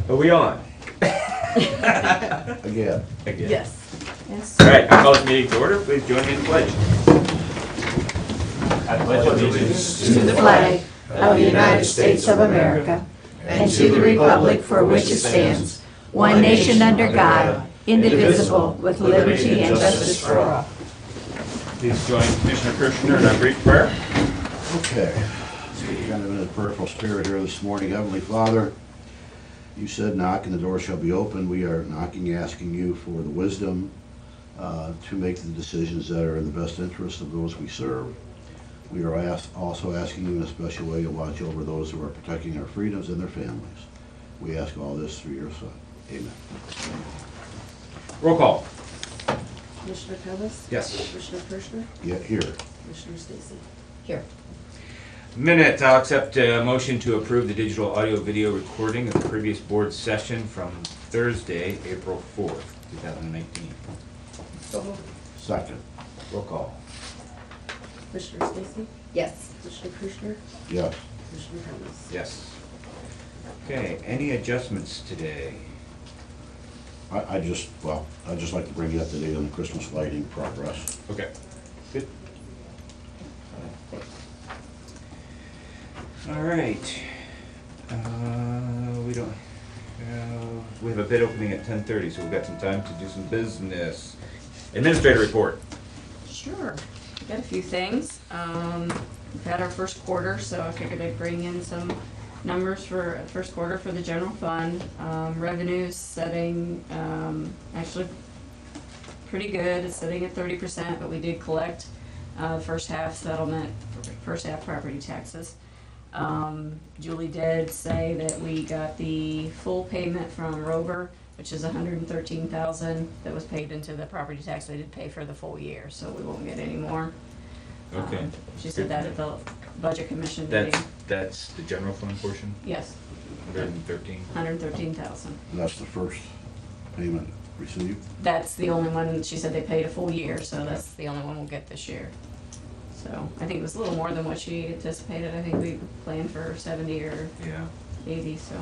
Are we on? Again. Again. Yes. Yes. All right, I call this meeting to order. Please join me in the pledge. I pledge allegiance To the flag of the United States of America and to the republic for which it stands, one nation under God, indivisible, with liberty and justice for all. Please join Commissioner Kirschner in our brief prayer. Okay. Kind of in a prayerful spirit here this morning. Heavenly Father, you said knock and the door shall be open. We are knocking, asking you for the wisdom to make the decisions that are in the best interest of those we serve. We are also asking you in a special way to watch over those who are protecting our freedoms and their families. We ask all this through your Son. Amen. Roll call. Commissioner Cummings? Yes. Commissioner Kirschner? Yeah, here. Commissioner Stacy? Here. Minutes, I'll accept a motion to approve the digital audio-video recording of the previous board session from Thursday, April 4th, 2019. So moved. Second. Roll call. Commissioner Stacy? Yes. Commissioner Kirschner? Yes. Commissioner Cummings? Yes. Okay, any adjustments today? I'd just like to bring you up to date on the Christmas lighting progress. Okay, good. All right. We have a bid opening at 10:30, so we've got some time to do some business. Administrator report. Sure. Got a few things. We've had our first quarter, so I figured I'd bring in some numbers for first quarter for the general fund. Revenues setting actually pretty good. It's sitting at 30%, but we did collect first half settlement, first half property taxes. Julie did say that we got the full payment from Rover, which is $113,000 that was paid into the property tax. They did pay for the full year, so we won't get any more. Okay. She said that at the budget commission meeting. That's the general fund portion, Yes, 113. $113,000. And that's the first payment received. That's the only one. She said they paid a full year, so that's the only one we'll get this year. So I think it was a little more than what she anticipated. I think we planned for 70 or Yeah. 80, so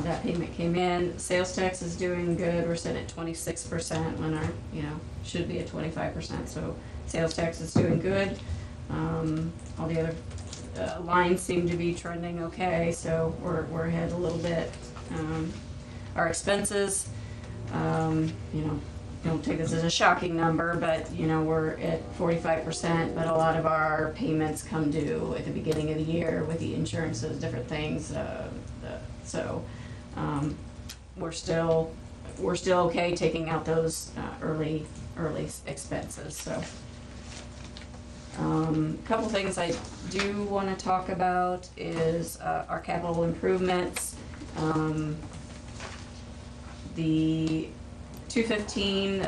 that payment came in. Sales tax is doing good. We're sitting at 26% when our, should be at 25%. So sales tax is doing good. All the other lines seem to be trending okay, so we're ahead a little bit. Our expenses, don't take this as a shocking number, but we're at 45%, but a lot of our payments come due at the beginning of the year with the insurances, different things. So we're still okay taking out those early expenses. So a couple things I do want to talk about is our capital improvements. The 215,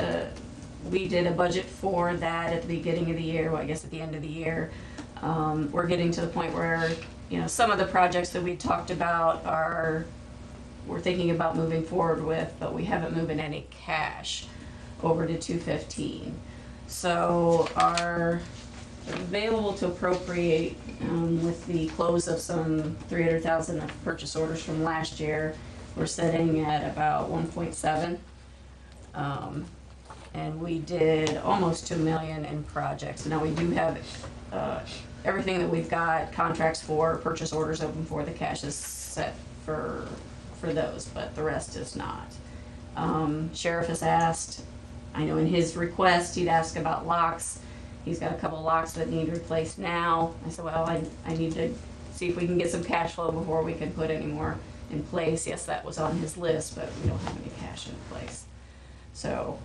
we did a budget for that at the beginning of the year, well, I guess at the end of the year. We're getting to the point where, some of the projects that we talked about we're thinking about moving forward with, but we haven't moved any cash over to 215. So our available to appropriate with the close of some $300,000 of purchase orders from last year, we're sitting at about 1.7. And we did almost $2 million in projects. Now we do have everything that we've got contracts for, purchase orders open for, the cash is set for those, but the rest is not. Sheriff has asked, I know in his request he'd ask about locks. He's got a couple locks that need replaced now. I said, well, I need to see if we can get some cash flow before we can put any more in place. Yes, that was on his list, but we don't have any cash in place. So,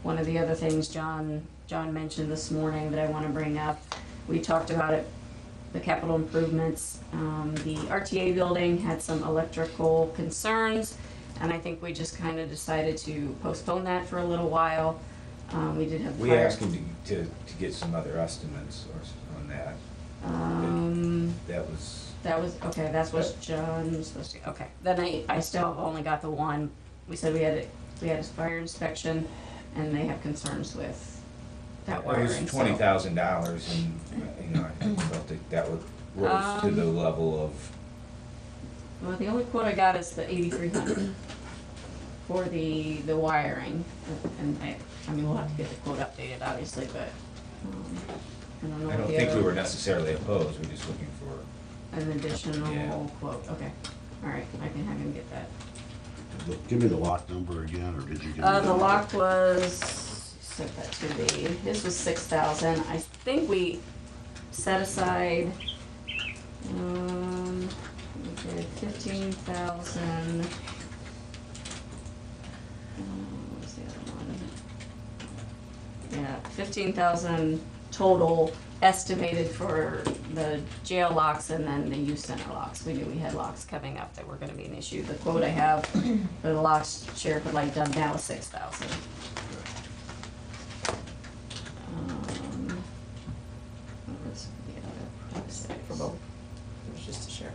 one of the other things John mentioned this morning that I want to bring up, we talked about it, the capital improvements. The RTA building had some electrical concerns, and I think we just kind of decided to postpone that for a little while. We did have. We asked him to get some other estimates on that. That was okay. That's what John was supposed to. Okay, then I still have only got the one. We said we had a fire inspection, and they have concerns with that wiring. It was $20,000, and I felt that would rose to the level of Well, the only quote I got is the 8,300 for the wiring, and I mean, we'll have to get the quote updated, obviously, but, I don't know I what don't the think we other- were necessarily opposed, we're just looking for, an additional Yeah. quote, okay. All right, I can have him get that. Give me the lock number again, or did you give me? The lock was, sent that to me, his was 6,000, I think we set aside, we did 15,000. What was the other one? Yeah, 15,000 total estimated for the jail locks and then the youth center locks. We knew we had locks coming up that were gonna be an issue. The quote I have for the locks Sheriff would like done now is 6,000. What was the other price For both. It was just a sheriff.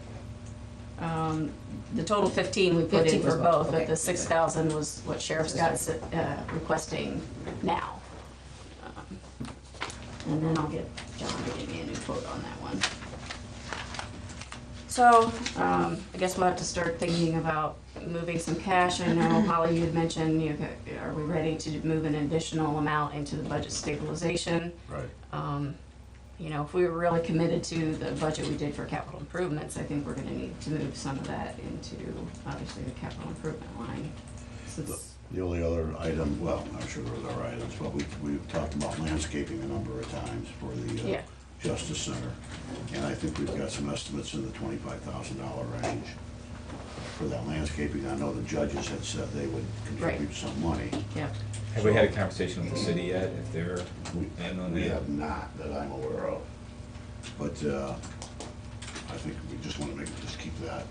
The total 15 we put in 15 was for both, both, but okay. the 6,000 was what Sheriff's got requesting now. And then I'll get John to give me a new quote on that one. So, I guess we'll have to start thinking about moving some cash. I know, Holly, you had mentioned, are we ready to move an additional amount into the budget stabilization? Right. You know, if we were really committed to the budget we did for capital improvements, I think we're gonna need to move some of that into, obviously, the capital improvement line. Since, The only other item, well, I'm sure there was other items, but we've talked about landscaping a number of times for the Yeah. Justice Center. And I think we've got some estimates in the $25,000 range for that landscaping. I know the judges had said they would contribute some money. yeah, have we had a conversation with the city yet, if they're in on We that? have not, that I'm aware of. But I think we just want to just keep that.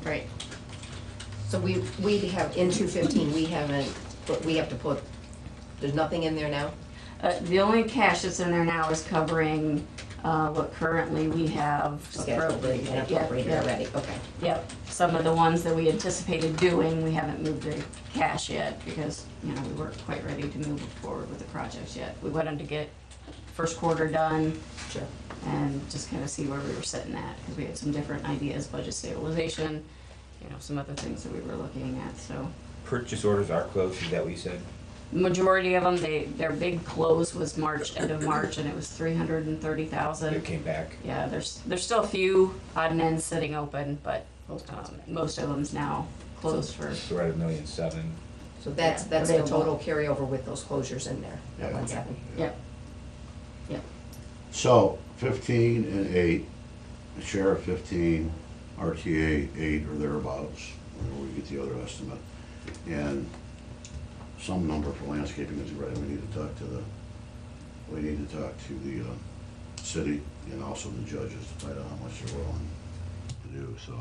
right. So we have, in 215, we haven't, we have to put, there's nothing in there now? The only cash that's in there now is covering, what currently we have Scheduled and appropriated. appropriated already, okay. Yep, some of the ones that we anticipated doing, we haven't moved the cash yet because, you know, we weren't quite ready to move forward with the projects yet. We wanted to get first quarter done Sure. and just kind of see where we were sitting at, because we had some different ideas, budget stabilization, you know, some other things that we were looking at, so. Purchase orders are closed, is that what you said? Majority of them, their big close was March, end of March, and it was 330,000. It came back. Yeah, there's still a few odd and ends sitting open, but most of them's now closed for, So we're at 1,000,007. So that's Yeah, the available. total carryover with those closures in there, that Yeah. 1.7. yep, yep. So 15 and 8, Sheriff 15, RTA 8 or thereabouts, whenever we get the other estimate. And some number for landscaping is right. We need to talk to the city and also the judges to find out how much they're willing to do, so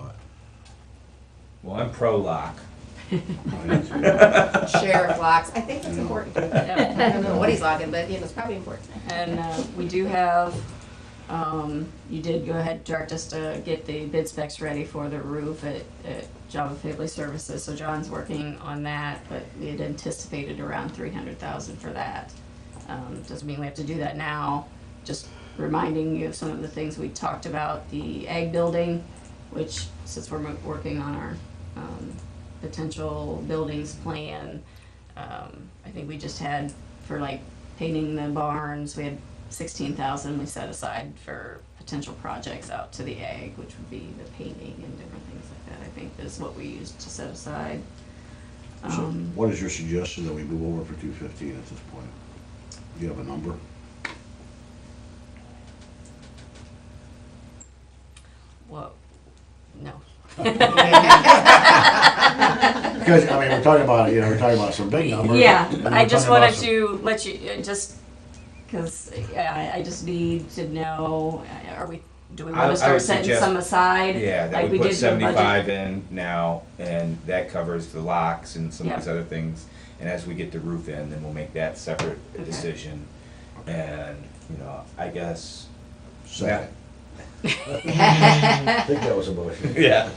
Well, I'm pro-lock. I need to. Sheriff locks, I think that's important. Yeah. I don't know what he's locking, but you know, it's probably important. And we do have, you did go ahead and direct us to get the bid specs ready for the roof at Java Family Services, so John's working on that, but we had anticipated around 300,000 for that. Doesn't mean we have to do that now, just reminding you of some of the things we talked about, the ag building, which, since we're working on our potential buildings plan, I think we just had, for like painting the barns, we had 16,000 we set aside for potential projects out to the ag, which would be the painting and different things like that, I think is what we used to set aside. So what is your suggestion that we move over for 215 at this point? Do you have a number? Well, no. Because, I mean, we're talking about some big numbers. Yeah, and I we're just talking about wanted some- to let you, just, because I just need to know, do we I want to start would setting suggest- some aside? Yeah, that like we we put did for the budget? 75 in now, and that covers the locks and some of Yep. these other things. And as we get the roof in, then we'll make that separate Okay. decision. And, you know, I guess. Second. I think that was a motion. Yeah.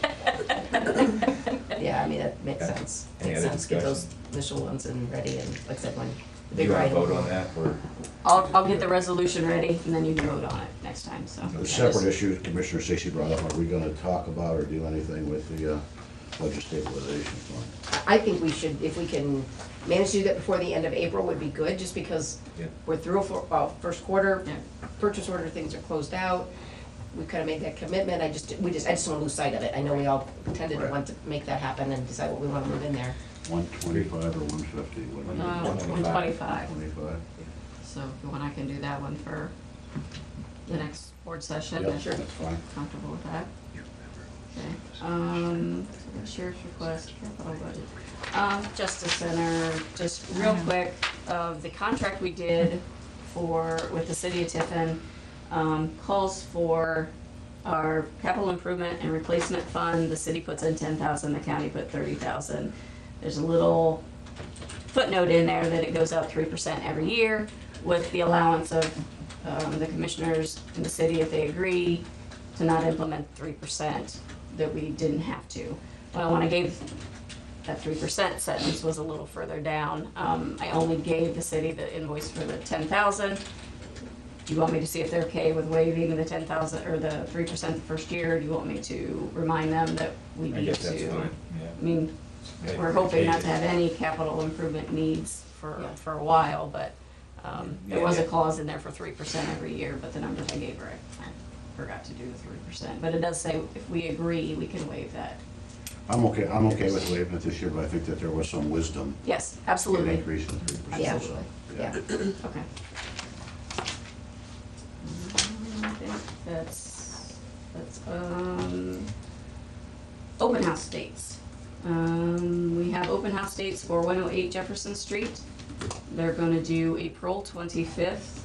Yeah, I mean, that makes Okay. sense. Any Makes other sense, get those discussion? initial ones and ready, and like I said, when Do big you want to item. vote on that, or? I'll get the resolution ready and then you can vote on it next time, so. The separate issue Commissioner Stacy brought up, are we gonna talk about or do anything with the budget stabilization fund? I think we should, if we can manage to do that before the end of April would be good, just because Yeah. we're through for, first quarter, Yeah. purchase order, things are closed out. We've kind of made that commitment, I just don't want to lose sight of it. I know we all tended to Right. want to make that happen and decide what we want to move in there. 125 or 150? What do you think? 125. 25? So if you want, I can do that one for the next board session. Yep, if that's you're fine. comfortable with that. Okay, so the sheriff's request, capital budget. Justice Center, just real quick, the contract we did with the city of Tiffin, calls for our capital improvement and replacement fund. The city puts in 10,000, the county put 30,000. There's a little footnote in there that it goes up 3% every year with the allowance of the commissioners in the city, if they agree to not implement 3%, that we didn't have to. Well, when I gave that 3% sentence was a little further down. I only gave the city the invoice for the 10,000. Do you want me to see if they're okay with waiving the 10,000 or the 3% the first year? Do you want me to remind them that we I need guess that's to? fine, I mean, we're hoping not to have any capital improvement needs for a while, but there was a clause in there for 3% every year, but the numbers I gave her, I forgot to do the 3%. But it does say if we agree, we can waive that. I'm okay with waiving it this year, but I think that there was some wisdom Yes, in absolutely. increasing 3%. Yeah. so, Yeah. Okay. I think that's, open house dates. We have open house dates for 108 Jefferson Street. They're gonna do April 25th.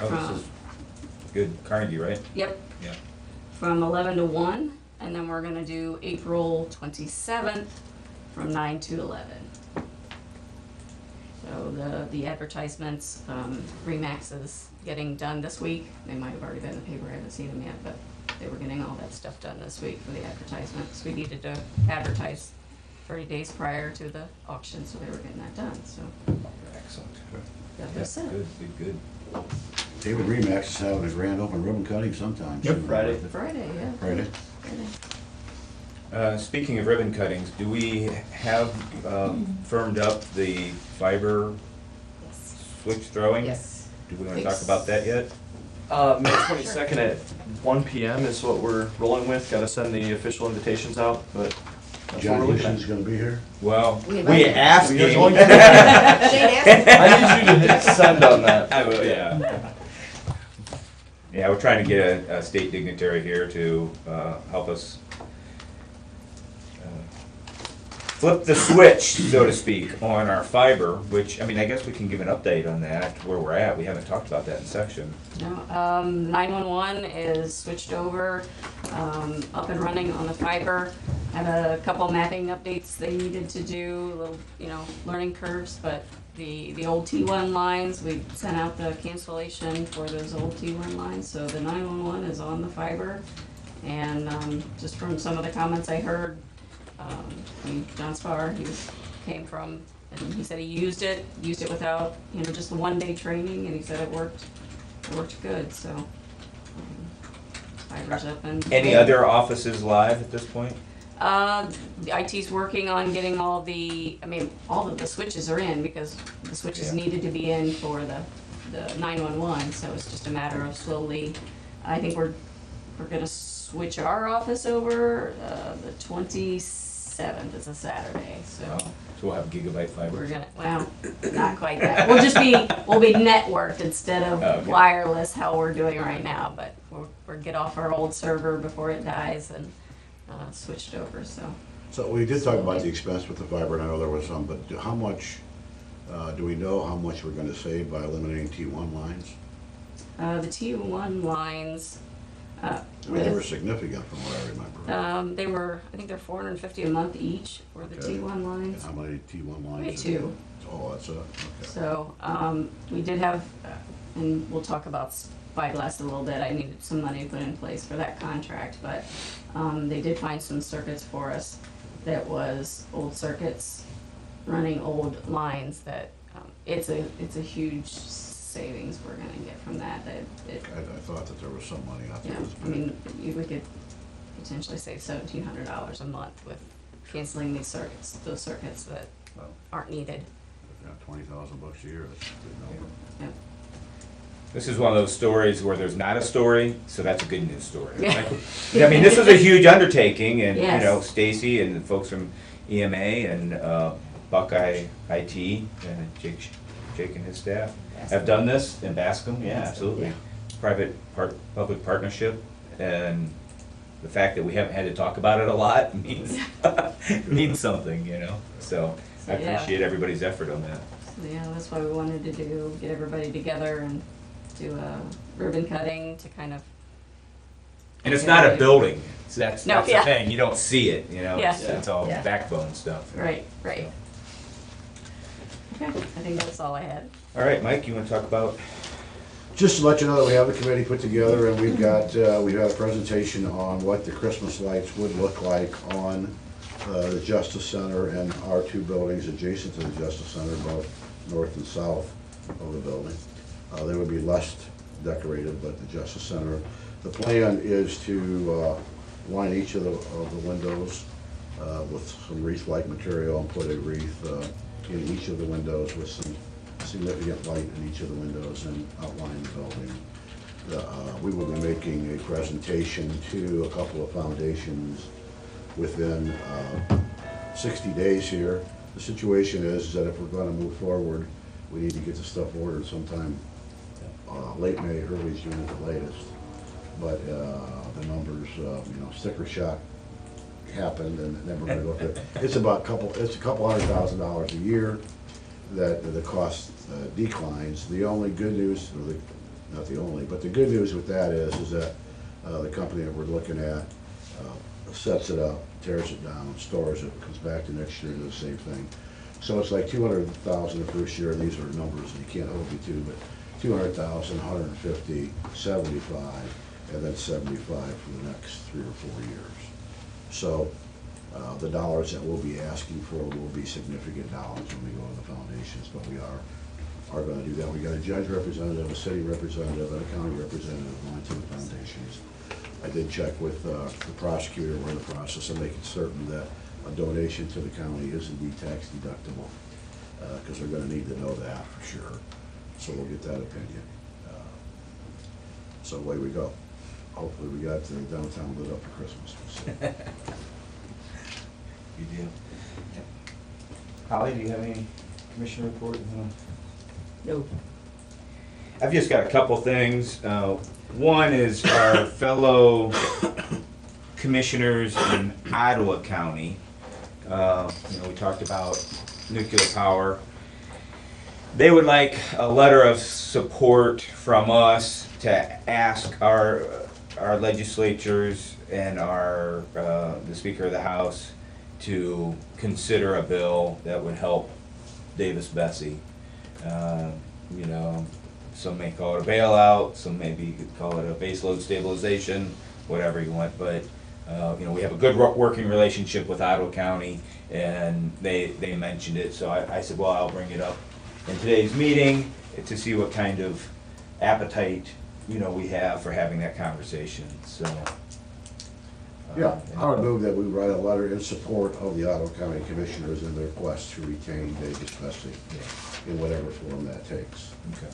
Oh, this is good, Carnegie, right? Yep, Yeah. from 11 to 1, and then we're gonna do April 27th from 9 to 11. So the advertisements, Remax is getting done this week. They might have already been in the paper, I haven't seen them yet, but they were getting all that stuff done this week for the advertisements. We needed to advertise 30 days prior to the auction, so they were getting that done, so Excellent. that was it. Good. David Remax is having a grand open ribbon cutting sometime Yep, soon. Friday. Friday, yeah. Friday? Friday. Speaking of ribbon cuttings, do we have firmed up the fiber Yes. switch throwing? Yes. Do we want to talk about that yet? May 22nd at 1 PM is what we're rolling with. Gotta send the official invitations out, but that's what John we're looking Houston's at. gonna be here? Well, We we invited him. asked We are him. going to- Shane asked. I need you to hit send on that. I will, yeah. Yeah, we're trying to get a state dignitary here to help us flip the switch, so to speak, on our fiber, which, I mean, I guess we can give an update on that, where we're at. We haven't talked about that in section. No, 911 is switched over, up and running on the fiber. Had a couple mapping updates they needed to do, a little, learning curves, but the old T1 lines, we sent out the cancellation for those old T1 lines, so the 911 is on the fiber. And just from some of the comments I heard, John Spar, came from, and he said he used it without, just the 1-day training, and he said it worked good, so. Fiber's up and. Any other offices live at this point? The IT's working on getting all of the switches are in, because the switches Yeah. needed to be in for the 911, so it's just a matter of slowly, I think we're gonna switch our office over, the 27th is a Saturday, so. No. So we'll have gigabyte fiber? We're gonna, well, not quite that. We'll be networked instead of Okay. wireless, how we're doing right now, but we'll get off our old server before it dies and, switched over, so. So we did talk about the expense with the fiber, and I know there was some, but how much, do we know how much we're gonna save by eliminating T1 lines? The T1 lines, I mean, they were significant from what I remember. I think they're $450 a month each for the Okay. T1 And lines. how many T1 lines? We had 2. Oh, that's it, okay. So, we did have, and we'll talk about Spyglass a little bit, I needed some money put in place for that contract, but, they did find some circuits for us that was old circuits running old lines that, it's a huge savings we're gonna get from that, I thought that there was some money out there. yeah, I mean, we could potentially save $1,700 a month with canceling those circuits that Well, aren't needed. if you have $20,000 a year, that's a good number. Yeah. This is one of those stories where there's not a story, so that's a good news story. Yeah. Like, I mean, this was a huge undertaking, and, you Yes. know, Stacy and the folks from EMA and Buckeye IT, and Jake and his staff have done this in Bascom, yeah, absolutely. Public partnership, and the fact that we haven't had to talk about it a lot means, means something, you know? So I So, yeah. appreciate everybody's effort on that. So, yeah, that's why we wanted to get everybody together and do a ribbon cutting to kind of. And it's not a building, so that's No, the yeah. thing, you don't see it, you know? Yeah. It's all Yeah. backbone stuff. Right. Okay, I think that's all I had. All right, Mike, you wanna talk about? Just to let you know that we have the committee put together, and we've got a presentation on what the Christmas lights would look like on the Justice Center and our two buildings adjacent to the Justice Center, both north and south of the building. They would be less decorated, but the Justice Center, the plan is to line each of the windows with some wreath-like material and put a wreath in each of the windows with some significant light in each of the windows and outline the building. We will be making a presentation to a couple of foundations within 60 days here. The situation is that if we're going to move forward, we need to get the stuff ordered sometime late May, early June at the latest. But the numbers, sticker shock happened, and then we're going to go to, it's a couple $100,000 a year that the cost declines. The only good news, or not the only, but the good news with that is that the company that we're looking at sets it up, tears it down, stores it, comes back the next year, does the same thing. So it's like 200,000 the first year, and these are numbers that you can't hold me to, but 200,000, 150, 75, and then 75 for the next 3 or 4 years. So the dollars that we'll be asking for will be significant dollars when we go to the foundations, but we are going to do that. We got a judge representative, a city representative, and a county representative going to the foundations. I did check with the prosecutor, we're in the process of making certain that a donation to the county is indeed tax deductible, because they're going to need to know that for sure. So we'll get that opinion. So away we go. Hopefully we got downtown lit up for Christmas. We'll see. Good deal. Holly, do you have any commissioner report? No. I've just got a couple things. One is our fellow commissioners in Ottawa County. We talked about nuclear power. They would like a letter of support from us to ask our legislatures and the Speaker of the House to consider a bill that would help Davis-Besse. Some may call it a bailout, some maybe you could call it a baseload stabilization, whatever you want, but we have a good working relationship with Ottawa County, and they mentioned it, so I said, well, I'll bring it up in today's meeting to see what kind of appetite we have for having that conversation. So Yeah, I would move that we write a letter in support of the Ottawa County Commissioners in their quest to retain Davis-Besse in whatever form that takes. Okay.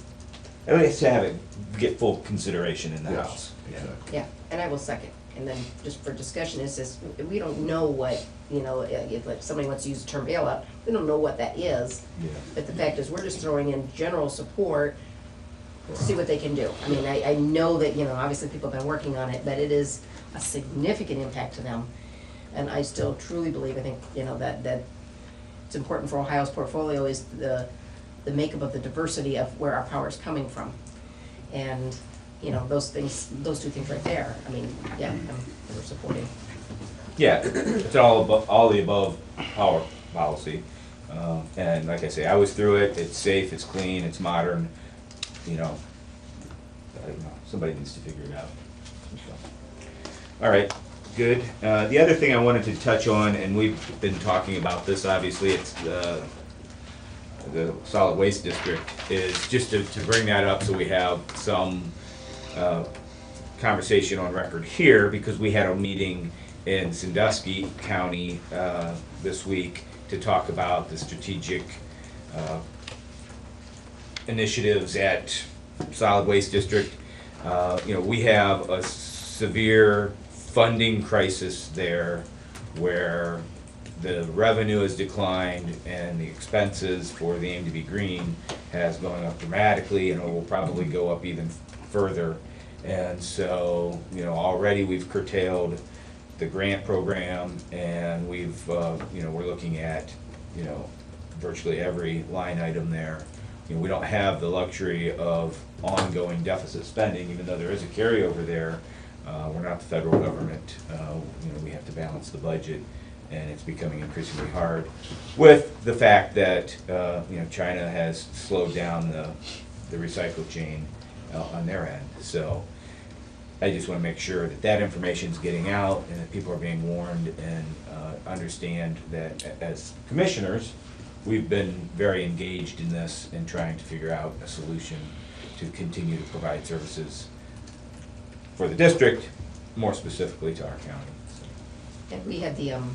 At least to have it get full consideration in the Yes, House. exactly. Yeah, and I will second. And then just for discussion, is this, we don't know what, if like somebody wants to use the term bailout, we don't know what that is. Yeah. But the fact is, we're just throwing in general support to see what they can do. I mean, I know that, obviously people have been working on it, but it is a significant impact to them. And I still truly believe, I think, that it's important for Ohio's portfolio is the makeup of the diversity of where our power is coming from. And, those two things right there, I mean, yeah, we're supporting. Yeah, it's all the above power policy. And like I say, I was through it, it's safe, it's clean, it's modern, I don't know, somebody needs to figure it out. So. All right, good. The other thing I wanted to touch on, and we've been talking about this, obviously, it's the solid waste district, is just to bring that up so we have some conversation on record here, because we had a meeting in Sandusky County this week to talk about the strategic initiatives at solid waste district. We have a severe funding crisis there where the revenue has declined and the expenses for the Aim to Be Green has gone up dramatically, and it will probably go up even further. And so, already we've curtailed the grant program, and we've, we're looking at, virtually every line item there. We don't have the luxury of ongoing deficit spending, even though there is a carryover there. We're not the federal government. We have to balance the budget, and it's becoming increasingly hard with the fact that, China has slowed down the recycle chain on their end. So I just want to make sure that that information is getting out and that people are being warned and understand that as commissioners, we've been very engaged in this and trying to figure out a solution to continue to provide services for the district, more specifically to our county. And we had the, on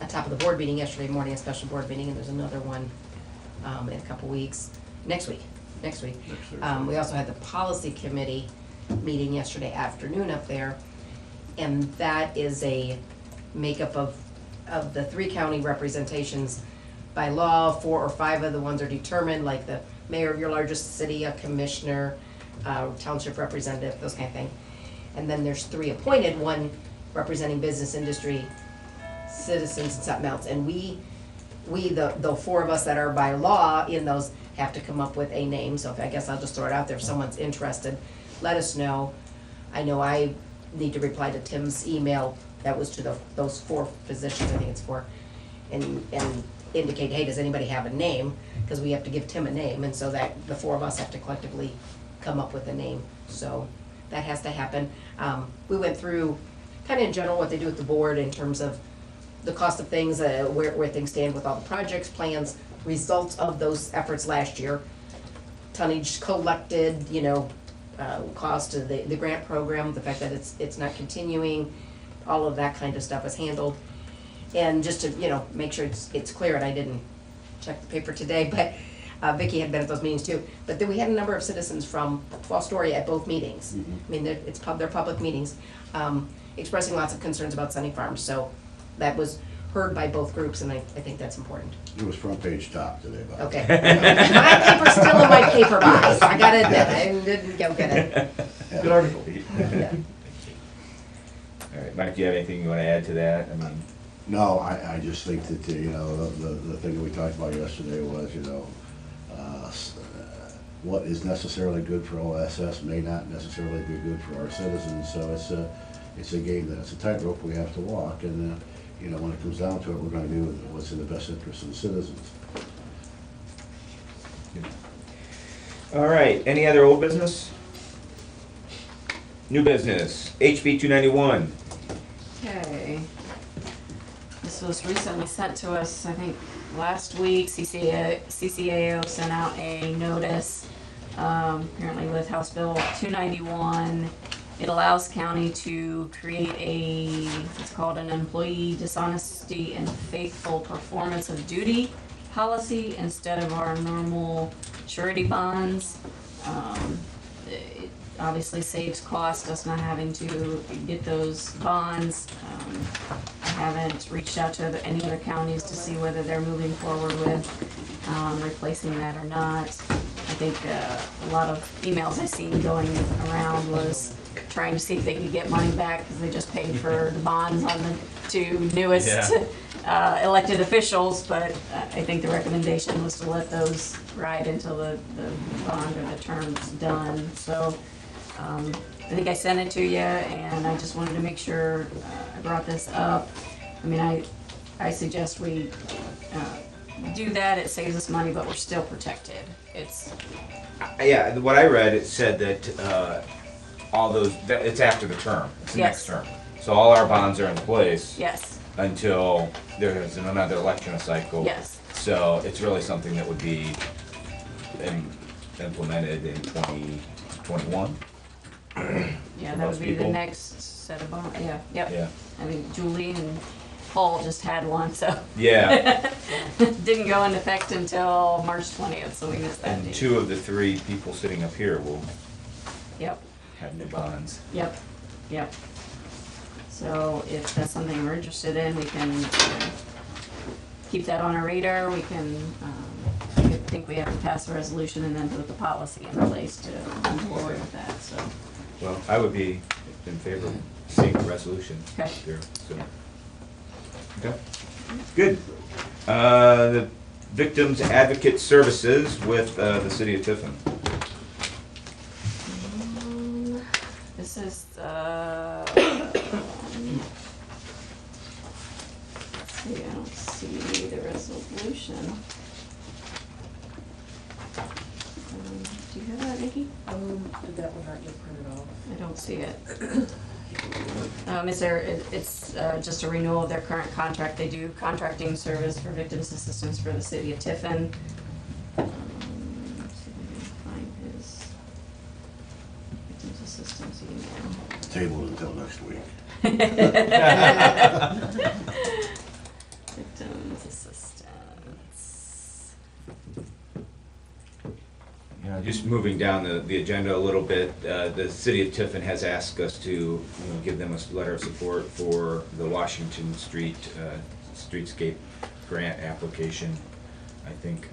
top of the board meeting yesterday morning, a special board meeting, and there's another one in a couple weeks, next week. Thursday. We also had the policy committee meeting yesterday afternoon up there, and that is a makeup of the 3 county representations. By law, 4 or 5 of the ones are determined, like the mayor of your largest city, a commissioner, township representative, those kind of thing. And then there's 3 appointed, 1 representing business, industry, citizens, and something else. And we the 4 of us that are by law in those have to come up with a name. So I guess I'll just throw it out there. If someone's interested, let us know. I know I need to reply to Tim's email that was to those 4 positions, I think it's 4, and indicate, hey, does anybody have a name? Because we have to give Tim a name, and so that the 4 of us have to collectively come up with a name. So that has to happen. We went through kind of in general what they do with the board in terms of the cost of things, where things stand with all the projects, plans, results of those efforts last year, tonnage collected, cost of the grant program, the fact that it's not continuing, all of that kind of stuff is handled. And just to, make sure it's clear, and I didn't check the paper today, but Vicki had been at those meetings too. But then we had a number of citizens from Fostoria at both meetings. I mean, they're public meetings, expressing lots of concerns about Sunny Farms. So that was heard by both groups, and I think that's important. It was front page top today, Bob. Okay. My paper's still in my paper box. I gotta admit, I didn't go get it. Good article. Yeah. All right, Mike, do you have anything you want to add to that? I mean, No, I just think that, the thing that we talked about yesterday was, what is necessarily good for OSS may not necessarily be good for our citizens, so it's a game it's a tightrope we have to walk, and, when it comes down to it, we're gonna do what's in the best interest of the citizens. all right, any other old business? New business, HB 291. Okay. This was recently sent to us, I think, last week. CCAO sent out a notice, apparently with House Bill 291. It allows county to create it's called an employee dishonesty and faithful performance of duty policy instead of our normal surety bonds. It obviously saves cost, us not having to get those bonds. I haven't reached out to any other counties to see whether they're moving forward with replacing that or not. I think a lot of emails I seen going around was trying to see if they could get money back because they just paid for the bonds on the 2 newest elected officials, but I think the recommendation was to let those ride until the bond or the term's done. So I think I sent it to you, and I just wanted to make sure I brought this up. I mean, I suggest we do that. It saves us money, but we're still protected. Yeah, what I read, it said that it's after the term, it's the next Yes. term. So all our bonds are in place Yes, until there's another election cycle. yes. So it's really something that would be implemented in 2021. Yeah, For that most would be the people. next set of, yeah, yep. Yeah. I mean, Julie and Paul just had one, so. Yeah, Didn't go into effect until March 20th, so we missed that and date. 2 of the 3 people sitting up here will Yep, have new bonds. yep, yep. So if that's something we're interested in, we can keep that on our radar. We can, I think we have to pass a resolution and then put the policy in place to move forward with that, so. Well, I would be in favor of seeing a resolution Okay. here, so. Okay, good. The Victims Advocate Services with the City of Tiffin. This is, let's see, I don't see the resolution. Do you have that, Nikki? Did that one not get printed off? I don't see it. It's just a renewal of their current contract. They do contracting service for victims assistance for the city of Tiffin. Let's see if I can find his victims assistance email. Table until next week. Victims assistance. Yeah, just moving down the agenda a little bit, the City of Tiffin has asked us to give them a letter of support for the Washington Street streetscape grant application. I think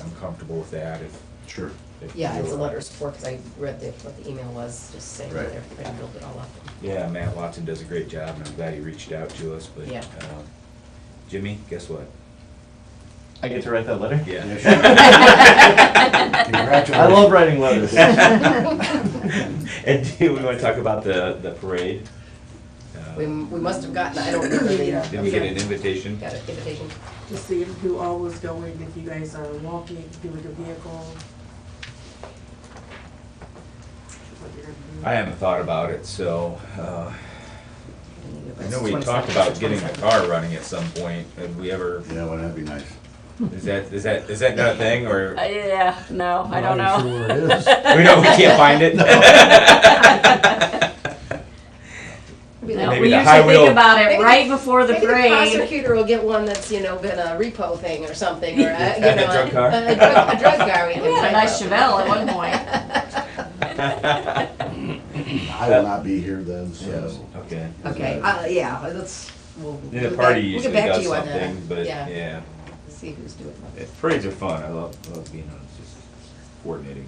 I'm comfortable with that if. Sure. Yeah, it's a letter of support, because I read what the email was, just saying that Right. they're trying to build it all up. Yeah, Matt Watson does a great job, and I'm glad he reached out to us, but, Yeah. Jimmy, guess what? I get to write that letter? Yeah. Yes, sure. Congratulations. I love writing letters. And do we want to talk about the parade? We must have gotten, I don't remember the. Yeah. Did we get an invitation? Got an invitation? To see who all was going, if you guys are walking, doing a vehicle. What you're gonna do. I haven't thought about it, so, I know we 22nd, talked about getting the 22nd. car running at some point. Have we ever, Yeah, well, that'd be nice. is that not a thing, or? Yeah, no, I don't Not know. even sure where it is. We know we can't find it. Maybe No, Maybe we the usually high wheel- think about it Maybe right the- before the Maybe the parade. prosecutor will get one that's, been a repo thing or something, or, A drug car? A drug car. We had a nice Chevelle at one point. I will not be here then, so. Yes, okay. Okay, yeah, let's, we'll. Yeah, we'll the party we'll usually get back to does you on that. something, but, Yeah, yeah. see who's doing it. Parades are fun, I love being on, just coordinating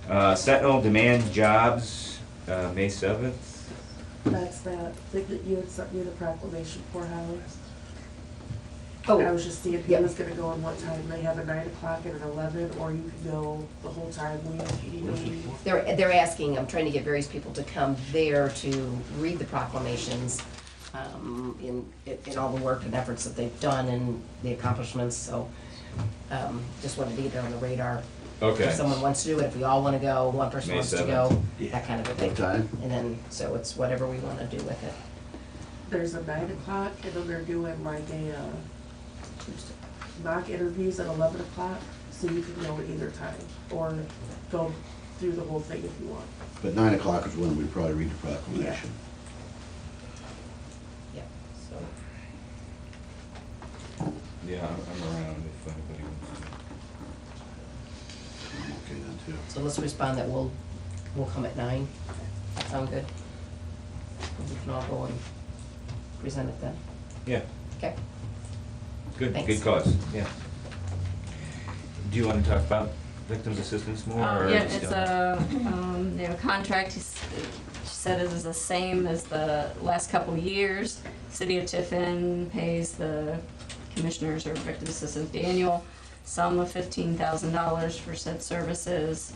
it. Sentinel Demand Jobs, May 7th. That's that thing that you had sent me the proclamation for, Howard. I Oh, was just seeing who Yep. was gonna go and what time. They have a 9 o'clock and an 11, or you can go the whole time we need. they're asking, I'm trying to get various people to come there to read the proclamations, in all the work and efforts that they've done and the accomplishments, so, just wanted to get it on the radar. Okay. If someone wants to do it, if we all wanna go, one person May wants to 7th. go, Yeah. that kind of a thing. What time? And then, so it's whatever we wanna do with it. There's a 9 o'clock, and then they're doing like mock interviews at 11 o'clock, so you can go at either time, or go through the whole thing if you want. But 9 o'clock is when we probably read the proclamation. Yeah, so. Yeah, I'm around if anybody wants I'm okay then too. So let's respond that we'll come at 9. Sound good? We can all go and present it then. to. Yeah, Okay. good Thanks. cause, yeah. Do you want to talk about victims assistance more? or Yeah, just, it's a, they have a contract, she said it is the same as the last couple years. City of Tiffin pays the commissioners or victim assistance the annual sum of $15,000 for said services.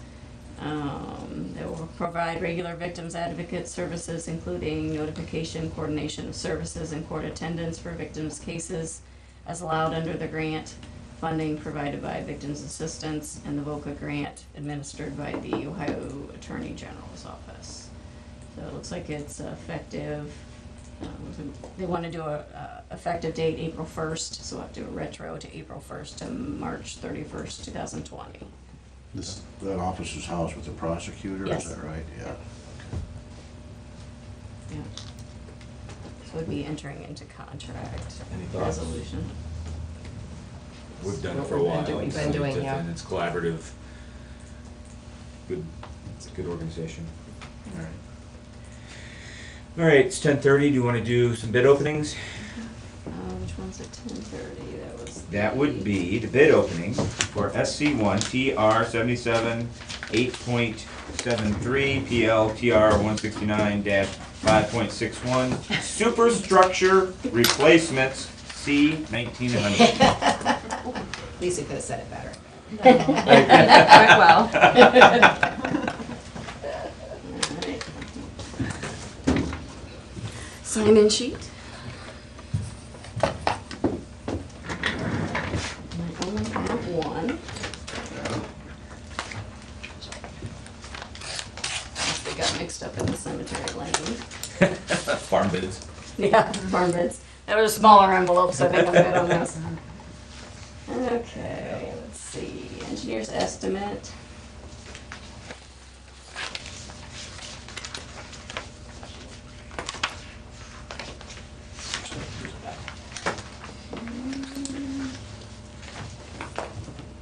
They will provide regular victims advocate services, including notification, coordination of services, and court attendance for victims' cases as allowed under the grant funding provided by Victims Assistance and the VOCA grant administered by the Ohio Attorney General's office. So it looks like it's effective, they want to do a effective date April 1st, so we'll have to do a retro to April 1st to March 31st, 2020. That officer's house with the prosecutor, Yes. is that right? Yeah. Yeah. So we'd be entering into contract Any thoughts? resolution. We've done it What for a we've while. been doing. It's- Been doing, it's- yeah. And it's collaborative. Good, it's a good organization. All right. All right, it's 10:30. Do you want to do some bid openings? Which one's at 10:30? That was. That would be the bid opening for SC1 TR 77 8.73 PL TR 169-5.61 superstructure replacements C 1900. Lisa could have said it better. Quite well. Alright. Sign-in sheet. I only have one. Guess they got mixed up in the cemetery lane. Farm bids. Yeah, farm bids. That was smaller envelopes, I think I'm good on this. Okay, let's see, engineer's estimate.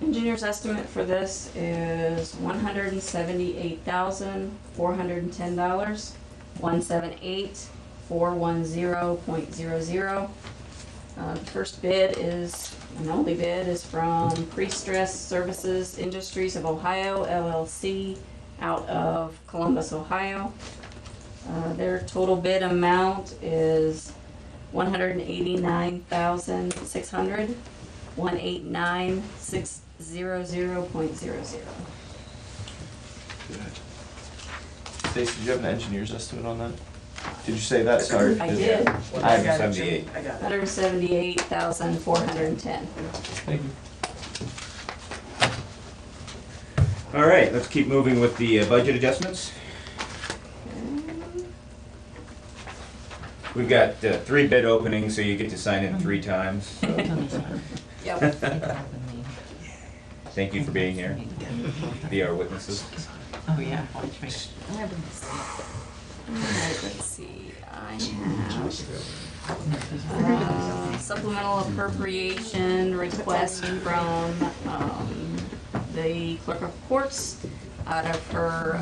Engineer's estimate for this is $178,410, 178,410.00. The first bid is, and only bid, is from Pre-Stress Services Industries of Ohio, LLC, out of Columbus, Ohio. Their total bid amount is $189,600, 189,600.00. Stacy, did you have an engineer's estimate on that? Did you say that? Sorry. I did, I have 78. I got it. $178,410. Thank you. All right, let's keep moving with the budget adjustments. We've got 3 bid openings, so you get to sign in 3 times. So Yep. thank you for being here. Be our witnesses. Oh, yeah. Alright, let's see, I have supplemental appropriation request from, the clerk of courts out of her,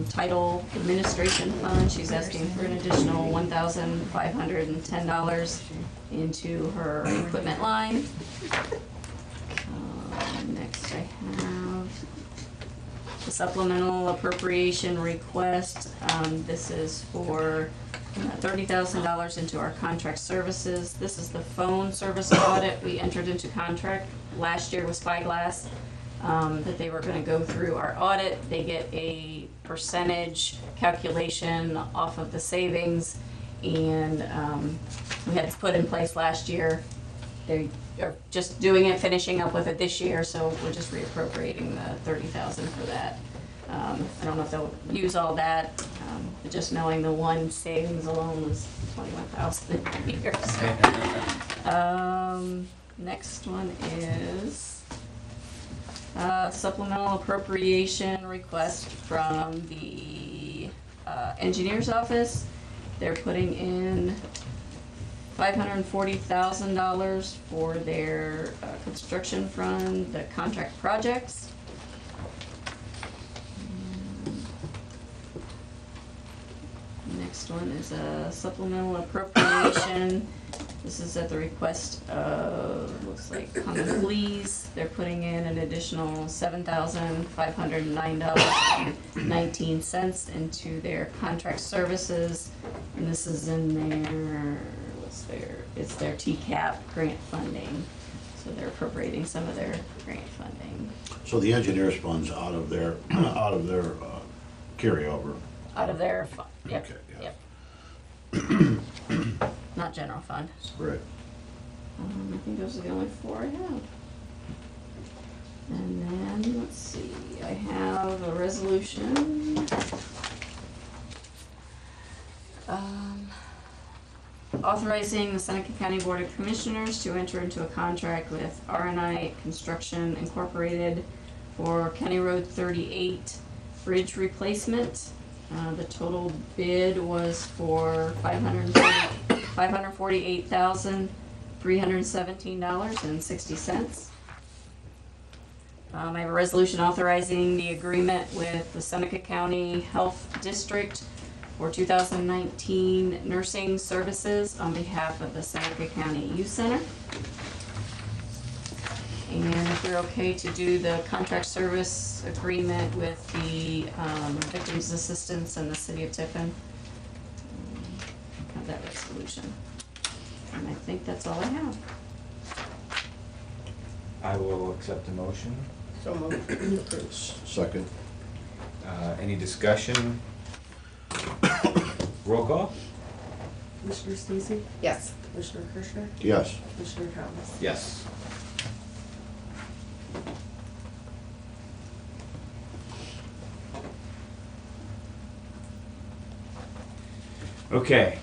title administration fund. She's asking for an additional $1,510 into her equipment line. Next I have the supplemental appropriation request. This is for $30,000 into our contract services. This is the phone service audit. We entered into contract last year with Spyglass, that they were gonna go through our audit. They get a percentage calculation off of the savings, and we had to put in place last year. They are just doing it, finishing up with it this year, so we're just reappropriating the $30,000 for that. I don't know if they'll use all that, but just knowing the one savings alone was $21,000 a year, so. Next one is supplemental appropriation request from the engineer's office. They're putting in $540,000 for their construction fund, the contract projects. Next one is a supplemental appropriation. This is at the request of, looks like Common Pleas. They're putting in an additional $7,509.19 into their contract services. And this is in their, it's their TCAP grant funding. So they're appropriating some of their grant funding So the engineers funds out of their carryover. out of their fund. Yep, Okay, yeah. yep. Not general fund. Right. I think those are the only 4 I have. And then, let's see, I have a resolution. Authorizing the Seneca County Board of Commissioners to enter into a contract with RNI Construction Incorporated for County Road 38 bridge replacement. The total bid was for $548,317.60. I have a resolution authorizing the agreement with the Seneca County Health District for 2019 nursing services on behalf of the Seneca County Youth Center. And if you're okay to do the contract service agreement with the Victims Assistance and the City of Tiffin. Have that resolution. And I think that's all I have. I will accept the motion. So moved. Second. Any discussion? Roll call? Commissioner Stacy, Yes. Commissioner Kirschner, Yes. Commissioner Thomas. Yes. Okay,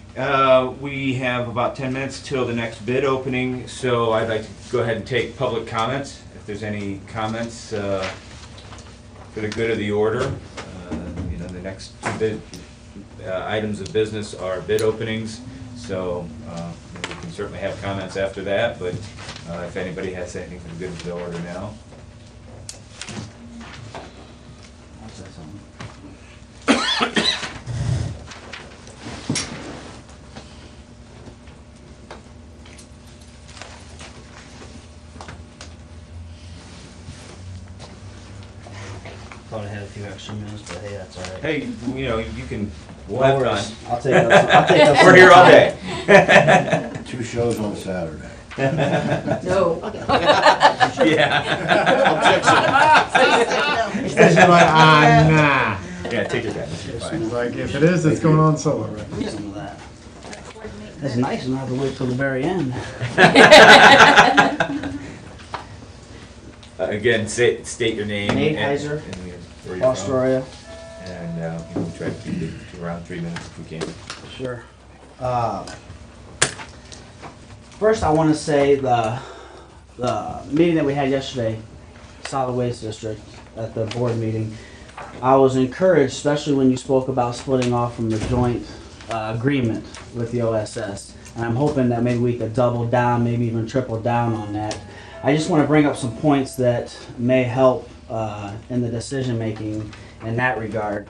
we have about 10 minutes till the next bid opening, so I'd like to go ahead and take public comments. If there's any comments for the good of the order. You know, the next two bid items of business are bid openings, so we can certainly have comments after that, but if anybody has anything for the good of the order now. I'll say something. Thought I had a few extra minutes, but hey, that's all right. Hey, you know, you can, we'll No have worries. fun. I'll take up We're here all day. 2 shows on Saturday. No. Yeah. Especially like, nah. Yeah, take your time, you're fine. It's like, if it is, it's going on solo. Some of that. That's nice, and I have to wait till the very end. Again, state your name. Nate and- Heiser, and where you're from. Astoria. And you know, try to keep it to around 3 minutes if we can. Sure. First, I want to say the meeting that we had yesterday, Solid Waste District, at the board meeting, I was encouraged, especially when you spoke about splitting off from the joint agreement with the OSS. And I'm hoping that maybe we could double down, maybe even triple down on that. I just want to bring up some points that may help in the decision making in that regard.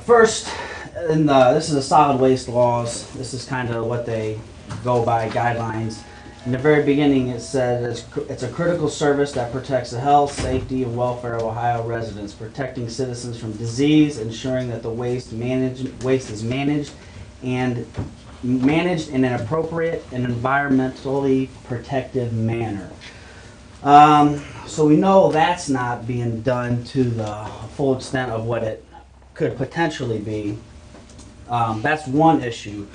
First, this is the solid waste laws. This is kind of what they go by, guidelines. In the very beginning, it said it's a critical service that protects the health, safety, and welfare of Ohio residents, protecting citizens from disease, ensuring that the waste is managed in an appropriate and environmentally protective manner. So we know that's not being done to the full extent of what it could potentially be. That's one issue.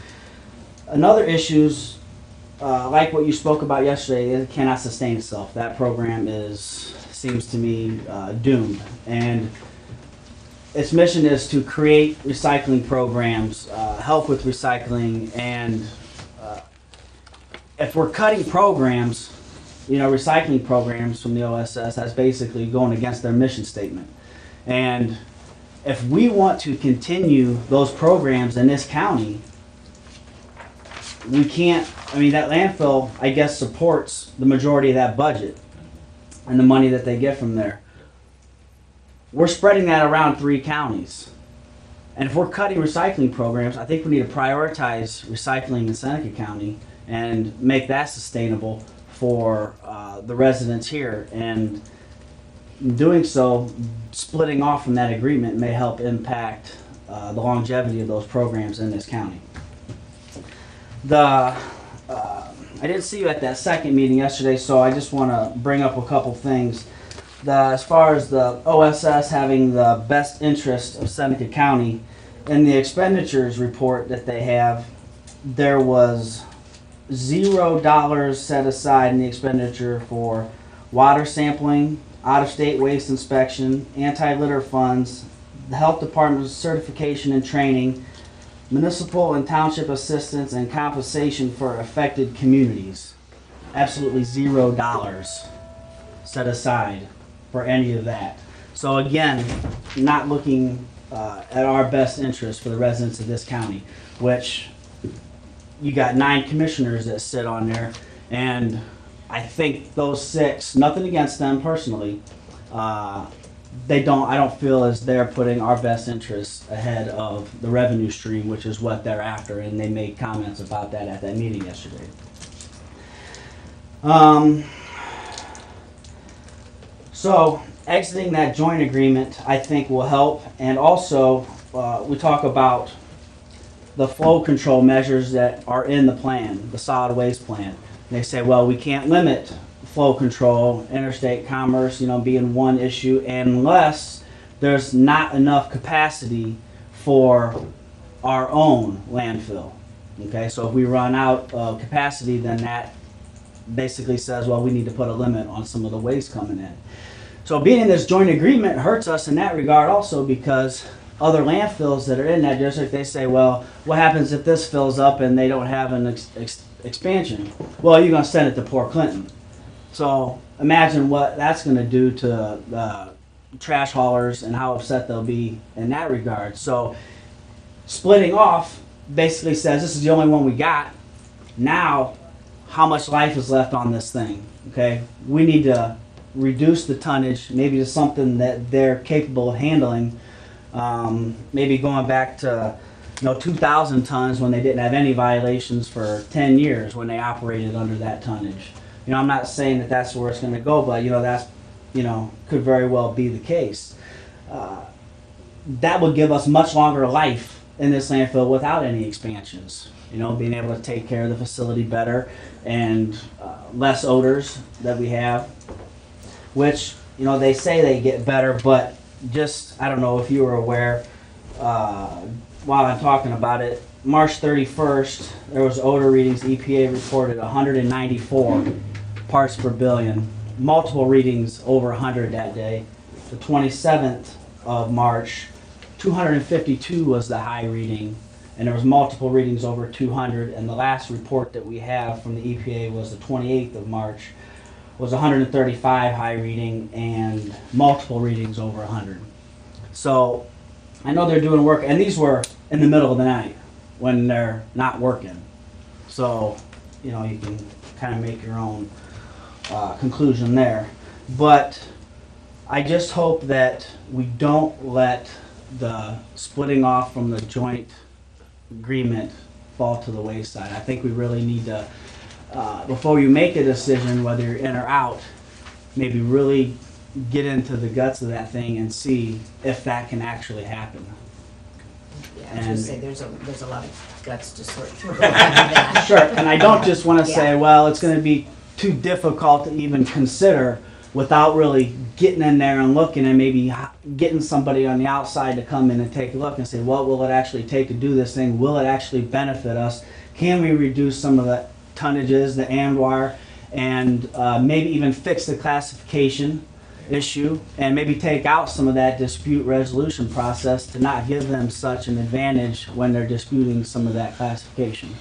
Another issue's like what you spoke about yesterday, it cannot sustain itself. That program seems to me doomed. And its mission is to create recycling programs, help with recycling, and if we're cutting programs, recycling programs from the OSS, that's basically going against their mission statement. And if we want to continue those programs in this county, we can't, that landfill, I guess, supports the majority of that budget and the money that they get from there. We're spreading that around 3 counties. And if we're cutting recycling programs, I think we need to prioritize recycling in Seneca County and make that sustainable for the residents here. And in doing so, splitting off from that agreement may help impact the longevity of those programs in this county. I didn't see you at that second meeting yesterday, so I just want to bring up a couple things. As far as the OSS having the best interest of Seneca County, in the expenditures report that they have, there was $0 set aside in the expenditure for water sampling, out-of-state waste inspection, anti-litter funds, the health department's certification and training, municipal and township assistance, and compensation for affected communities. Absolutely $0 set aside for any of that. So again, not looking at our best interest for the residents of this county, which you got 9 commissioners that sit on there, and I think those 6, nothing against them personally, I don't feel as they're putting our best interests ahead of the revenue stream, which is what they're after, and they made comments about that at that meeting yesterday. So exiting that joint agreement, I think, will help, and also we talk about the flow control measures that are in the plan, the solid waste plan. They say, well, we can't limit flow control, interstate commerce, being one issue, unless there's not enough capacity for our own landfill. Okay, so if we run out of capacity, then that basically says, well, we need to put a limit on some of the waste coming in. So being in this joint agreement hurts us in that regard also, because other landfills that are in that district, they say, well, what happens if this fills up and they don't have an expansion? Well, you're going to send it to Port Clinton. So imagine what that's going to do to the trash haulers and how upset they'll be in that regard. So splitting off basically says, this is the only one we got. Now, how much life is left on this thing? Okay, we need to reduce the tonnage, maybe to something that they're capable of handling. Maybe going back to 2,000 tons when they didn't have any violations for 10 years when they operated under that tonnage. I'm not saying that that's where it's going to go, but that's could very well be the case. That would give us much longer life in this landfill without any expansions. Being able to take care of the facility better and less odors that we have, which they say they get better, but just, I don't know if you were aware, while I'm talking about it, March 31st, there was odor readings. EPA reported 194 parts per billion, multiple readings over 100 that day. The 27th of March, 252 was the high reading, and there was multiple readings over 200, and the last report that we have from the EPA was the 28th of March, was 135 high reading and multiple readings over 100. So I know they're doing work, and these were in the middle of the night when they're not working. So, you can kind of make your own conclusion there. But I just hope that we don't let the splitting off from the joint agreement fall to the wayside. I think we really need to, before you make a decision whether you're in or out, maybe really get into the guts of that thing and see if that can actually happen. Yeah, I was gonna say, there's a lot of guts to sort through. Sure, and I don't just want to say, well, it's going to be too difficult to even consider without really getting in there and looking, and maybe getting somebody on the outside to come in and take a look and say, what will it actually take to do this thing? Will it actually benefit us? Can we reduce some of the tonnages, the AMDWR, and maybe even fix the classification issue, and maybe take out some of that dispute resolution process to not give them such an advantage when they're disputing some of that classification.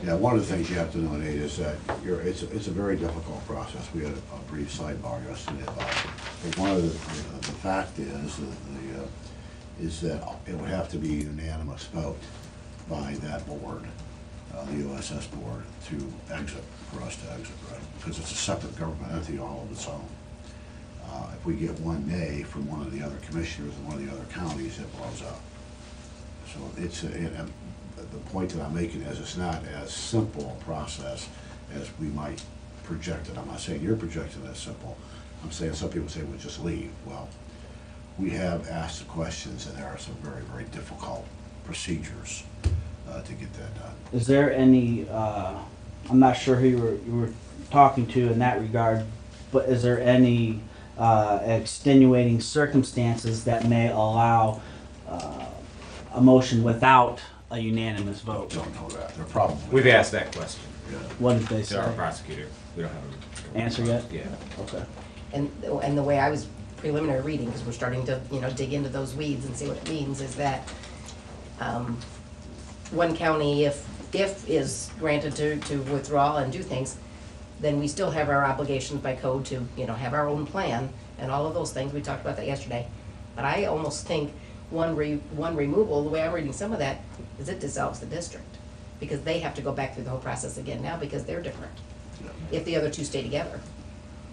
Yeah, one of the things you have to know, Nate, is that it's a very difficult process. We had a brief sidebar yesterday about it. But one of the fact is that it would have to be a unanimous vote by that board, the OSS board, to exit, for us to exit, right? Because it's a separate government entity all of its own. If we get one nay from one of the other commissioners in one of the other counties, it blows up. So the point that I'm making is it's not as simple a process as we might project it. I'm not saying you're projecting it as simple. I'm saying some people say, well, just leave. Well, we have asked the questions, and there are some very, very difficult procedures to get that done. Is there any, I'm not sure who you were talking to in that regard, but is there any extenuating circumstances that may allow a motion without a unanimous vote? Don't know that. They're probably. We've asked that question Yeah. What did they to our say? prosecutor. We don't have an Answer yet? Yeah. Okay. And the way I was preliminary reading, because we're starting to, dig into those weeds and see what it means, is that one county, if is granted to withdraw and do things, then we still have our obligations by code to, you know, have our own plan and all of those things. We talked about that yesterday. But I almost think one removal, the way I'm reading some of that, is it dissolves the district. Because they have to go back through the whole process again now because they're different. If the other two stay together.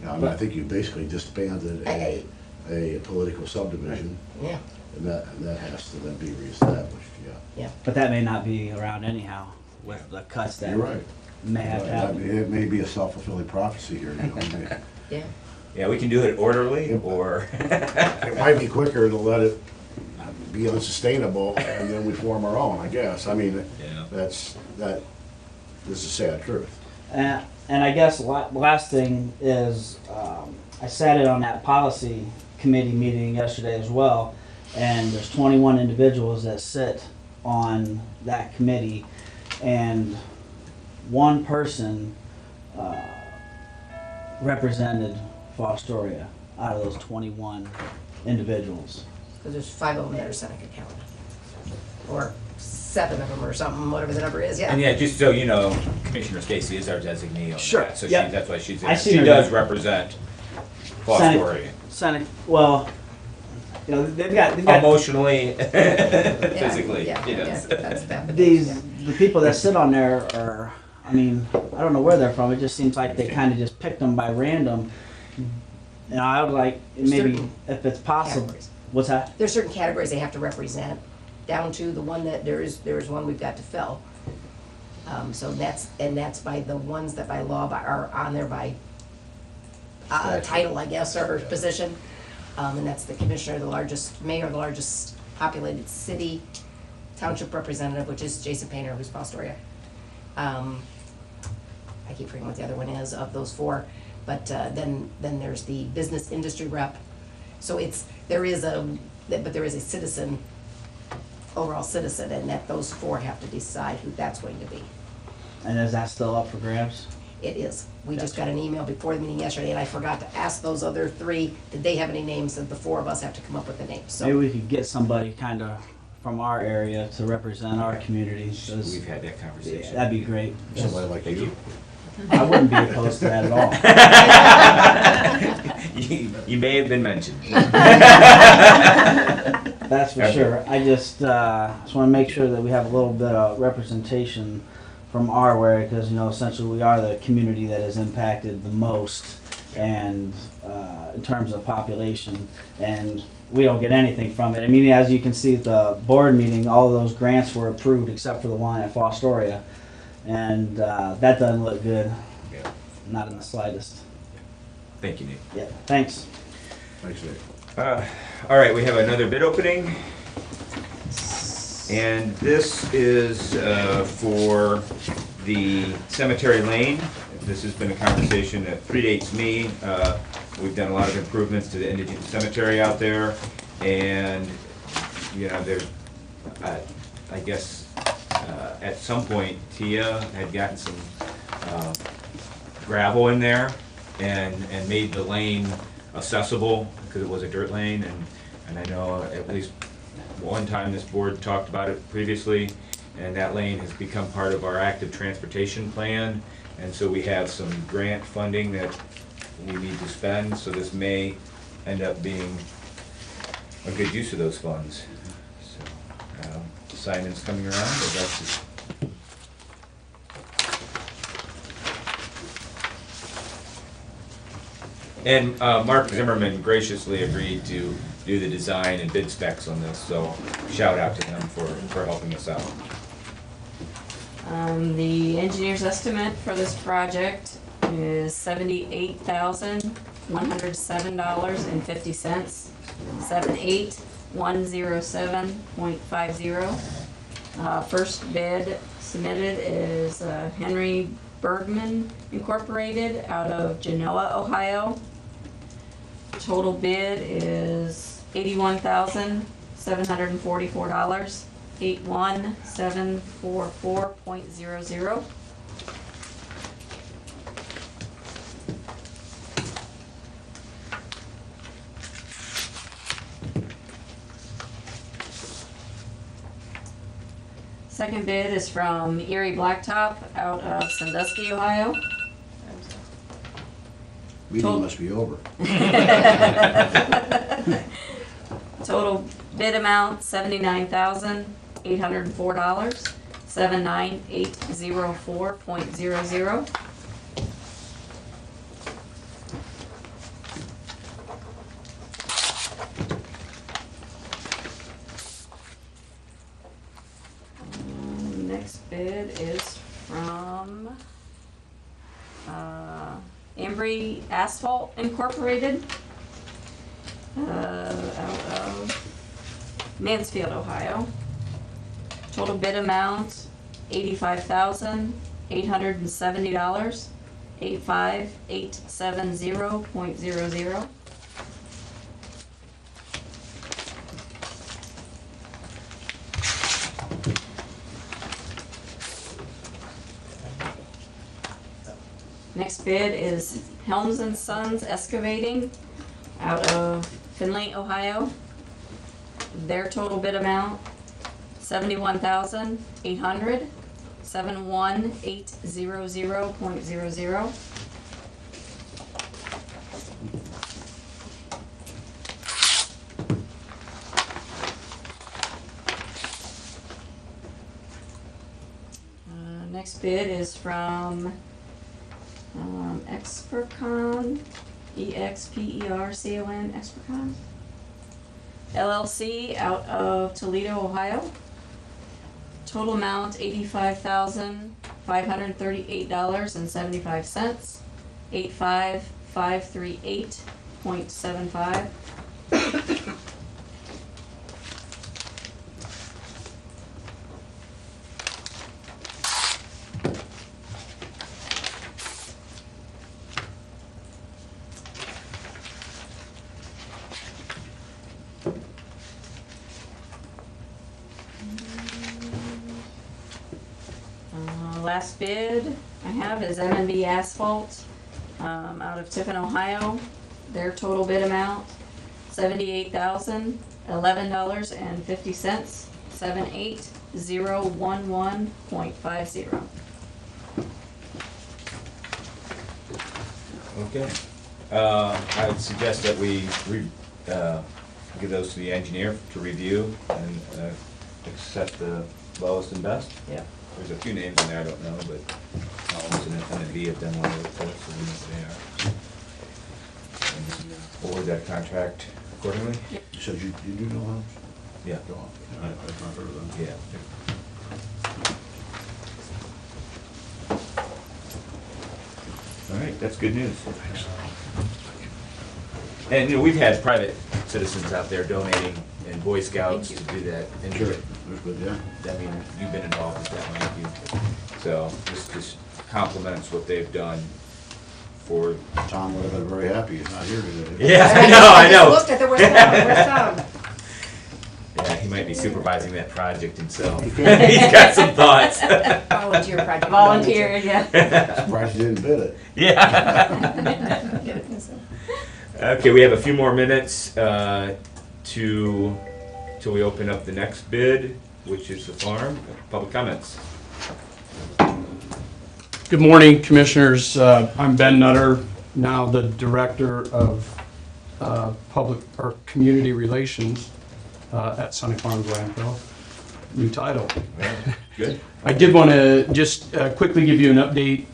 Yeah, I mean, I think you basically disbanded a political subdivision, Yeah, and that has to then be reestablished, yeah. yeah. But that may not be around anyhow with the cuts that You're right. may have to I happen. mean, it may be a self-fulfilling prophecy here, you know. Yeah. Yeah, we can do it orderly, or, It might be quicker to let it be unsustainable, and then we form our own, I guess. I mean, Yeah. this is sad truth. And I guess last thing is, I sat in on that policy committee meeting yesterday as well, and there's 21 individuals that sit on that committee, and one person represented Fostoria out of those 21 individuals. Because there's 5 of them that are Seneca County. Or 7 of them or something, whatever the number is, yeah. and yeah, just so you know, Commissioner Stacy is our designee on Sure, that, so yep. that's why she's I there. seen She her does there. represent Fostoria. Well, you know, they've got Emotionally, Yeah, physically, yeah, she yeah, does. that's that. the people that sit on there are, I mean, I don't know where they're from. It just seems like they kind of just picked them by random. And I would like maybe Certain if it's possible. categories. What's that? There's certain categories they have to represent, down to the one that there is one we've got to fill. So that's by the ones that by law are on there by title, I guess, or position. And that's the commissioner, the largest mayor, the largest populated city, township representative, which is Jason Painter, who's Fostoria. I keep forgetting what the other one is of those 4. But then there's the business industry rep. So there is a citizen, overall citizen, and that those 4 have to decide who that's going to be. And is that still up for grabs? It is. We just got an email before the meeting yesterday, and I forgot to ask those other 3, did they have any names? And the 4 of us have to come up with the names, Maybe so. we could get somebody kind of from our area to represent our community. 'Cause- We've had that yeah, conversation. that'd be great. Somebody like Thank you. you. I wouldn't be opposed to that at all. You may have been mentioned. That's for Okay. sure. I just want to make sure that we have a little bit of representation from our area, because you know, essentially we are the community that is impacted the most, and in terms of population, and we don't get anything from it. I mean, as you can see at the board meeting, all of those grants were approved except for the one at Fostoria, and that doesn't look good. Yeah. Not in the slightest. Thank you, Nick. Yeah. Thanks. Thanks, Dave. All right, we have another bid opening. And this is for the Cemetery Lane. This has been a conversation that predates me. We've done a lot of improvements to the indigent cemetery out there. And, you know, there's, I guess, at some point, Tia had gotten some gravel in there and made the lane accessible, because it was a dirt lane, and I know at least one time this board talked about it previously, and that lane has become part of our active transportation plan, and so we have some grant funding that we need to spend, so this may end up being a good use of those funds. So, Simon's coming around, but that's just. And Mark Zimmerman graciously agreed to do the design and bid specs on this, so shout out to him for helping us out. The engineer's estimate for this project is $78,107.50. 78107.50. First bid submitted is Henry Bergman Incorporated out of Genoa, Ohio. Total bid is $81,744. 81744.00. Second bid is from Erie Blacktop out of Sandusky, Ohio. Meeting must be over. Total bid amount, $79,804, 79804.00. Next bid is from Embry Asphalt Incorporated, out of Mansfield, Ohio. Total bid amount, $85,870, 85870.00. Next bid is Helms and Sons Excavating out of Findlay, Ohio. Their total bid amount, $71,800, 71800.00. Next bid is from Expercon, EXPERCON, Expercon LLC out of Toledo, Ohio. Total amount $85,538.75, 85538.75. Last bid I have is M&B Asphalt out of Tiffin, Ohio. Their total bid amount, $78,011.50, 78011.50. Okay. I would suggest that we give those to the engineer to review and accept the lowest and best. Yep. There's a few names in there I don't know, but Collins and Infinity have done one of those tests, so we know what they are. And award that contract accordingly? You said you do know Helms? Yeah. Go on. I've not heard of them. Yeah. All right, that's good news. And, you know, we've had private citizens out there donating and Boy Scouts to do that. And Sure, that's good, yeah. I mean, you've been involved with that, Mike, you. So, this just complements what they've done for. Tom would have been very happy, he's not here today. Yeah, I know. I just looked at the where's Tom? Yeah, he might be supervising that project himself. He's got some thoughts. Volunteer project. Volunteer, yeah. Surprised you didn't bid it. Yeah. Okay, we have a few more minutes till we open up the next bid, which is the farm. Public comments. Good morning, Commissioners. I'm Ben Nutter, now the Director of Public or Community Relations at Sunny Farms Landfill. New title. Good. I did want to just quickly give you an update.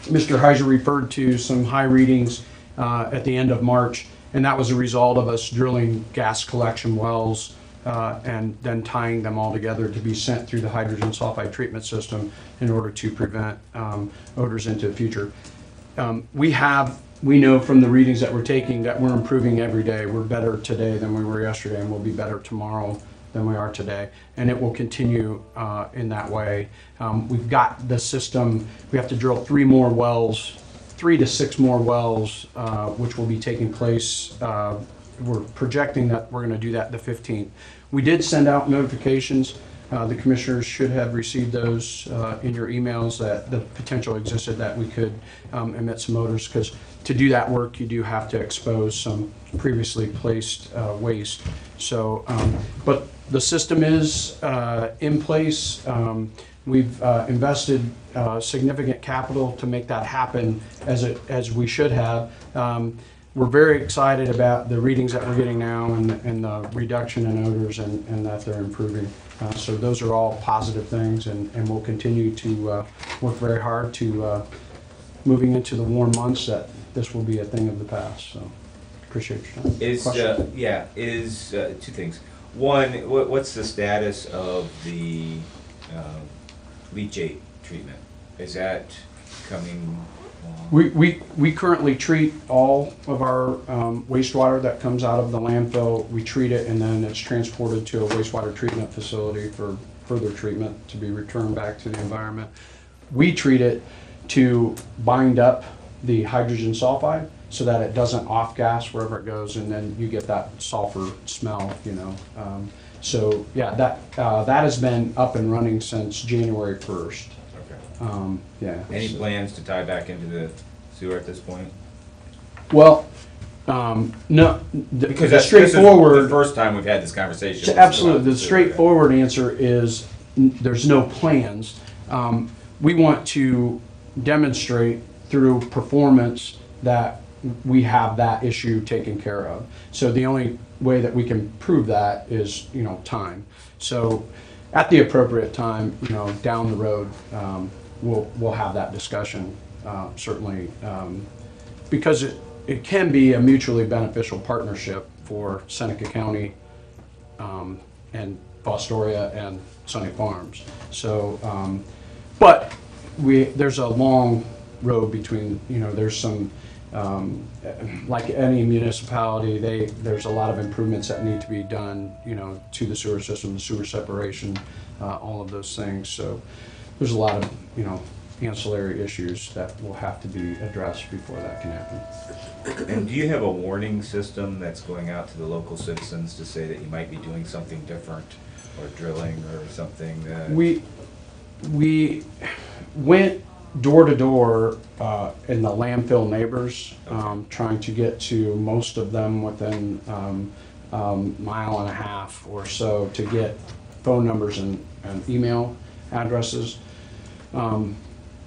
Mr. Heiser referred to some high readings at the end of March, and that was a result of us drilling gas collection wells and then tying them all together to be sent through the hydrogen sulfide treatment system in order to prevent odors into the future. We know from the readings that we're taking that we're improving every day. We're better today than we were yesterday, and we'll be better tomorrow than we are today. And it will continue in that way. We've got the system, we have to drill 3 to 6 more wells, which will be taking place. We're projecting that we're going to do that the 15th. We did send out notifications The commissioners should have received those in your emails, that the potential existed that we could emit some odors, because to do that work, you do have to expose some previously placed waste. So, but the system is in place. We've invested significant capital to make that happen as we should have. We're very excited about the readings that we're getting now and the reduction in odors and that they're improving. So those are all positive things, and we'll continue to work very hard to moving into the warm months, that this will be a thing of the past. So appreciate your time. Two things. One, what's the status of the leachate treatment? Is that coming along? We currently treat all of our wastewater that comes out of the landfill. We treat it, and then it's transported to a wastewater treatment facility for further treatment to be returned back to the environment. We treat it to bind up the hydrogen sulfide so that it doesn't off-gas wherever it goes, and then you get that sulfur smell, you know. So yeah, that has been up and running since January 1st. Okay. Yeah. Any plans to tie back into the sewer at this point? Well, no, Because the straightforward. This is the first time we've had this conversation. Absolutely, the straightforward answer is there's no plans. We want to demonstrate through performance that we have that issue taken care of. So the only way that we can prove that is, you know, time. So at the appropriate time, you know, down the road, we'll have that discussion, certainly, because it can be a mutually beneficial partnership for Seneca County and Fostoria and Sunny Farms. So, but there's a long road between, you know, there's some, like any municipality, there's a lot of improvements that need to be done, you know, to the sewer system, the sewer separation, all of those things. So there's a lot of, you know, ancillary issues that will have to be addressed before that can happen. And do you have a warning system that's going out to the local citizens to say that you might be doing something different, or drilling or something that? We went door to door in the landfill neighbors, trying to get to most of them within mile and a half or so to get phone numbers and email addresses.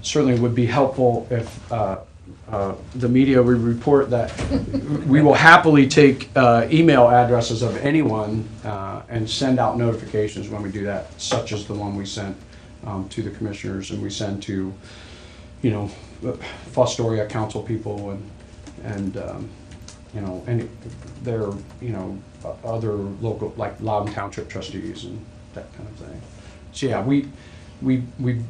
Certainly would be helpful if the media would report that we will happily take email addresses of anyone and send out notifications when we do that, such as the one we sent to the commissioners, and we send to, you know, Fostoria council people and you know, any their, you know, other local, like Loudon Township trustees and that kind of thing. So yeah, we've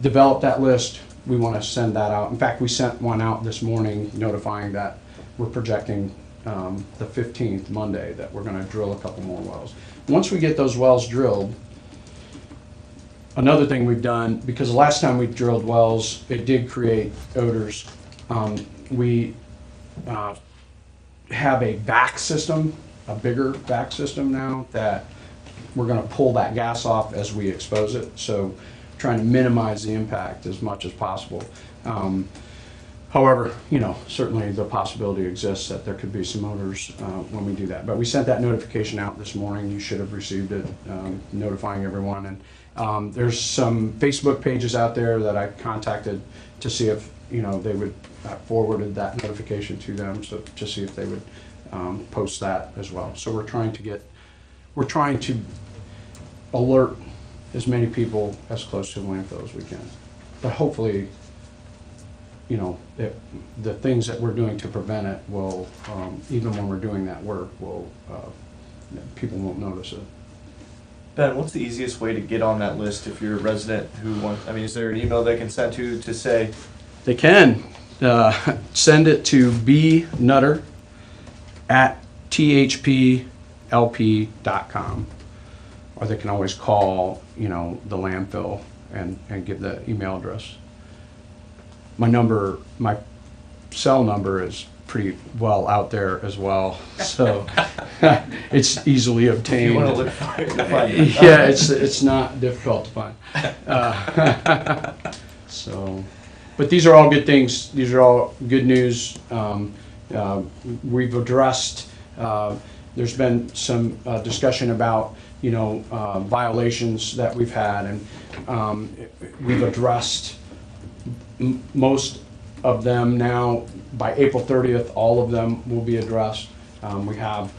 developed that list. We want to send that out. In fact, we sent one out this morning notifying that we're projecting the 15th, Monday, that we're going to drill a couple more wells. Once we get those wells drilled, another thing we've done, because the last time we drilled wells, it did create odors. We have a vac system, a bigger vac system now, that we're going to pull that gas off as we expose it. So trying to minimize the impact as much as possible. However, you know, certainly the possibility exists that there could be some odors when we do that. But we sent that notification out this morning. You should have received it, notifying everyone. And there's some Facebook pages out there that I contacted to see if, you know, they would forwarded that notification to them, so to see if they would post that as well. So we're trying to alert as many people as close to the landfill as we can. But hopefully, you know, the things that we're doing to prevent it will, even when we're doing that work, will people won't notice it. Ben, what's the easiest way to get on that list if you're a resident who wants, I mean, is there an email they can send to say? They can send it to bnutter@thplp.com, or they can always call, you know, the landfill and give the email address. My cell number is pretty well out there as well, so it's easily If obtained. you wanna look for it, you'll find it. Yeah, it's not difficult to find. So, but these are all good things. These are all good news. We've addressed, there's been some discussion about, violations that we've had, and we've addressed most of them now. By April 30th, all of them will be addressed. We have,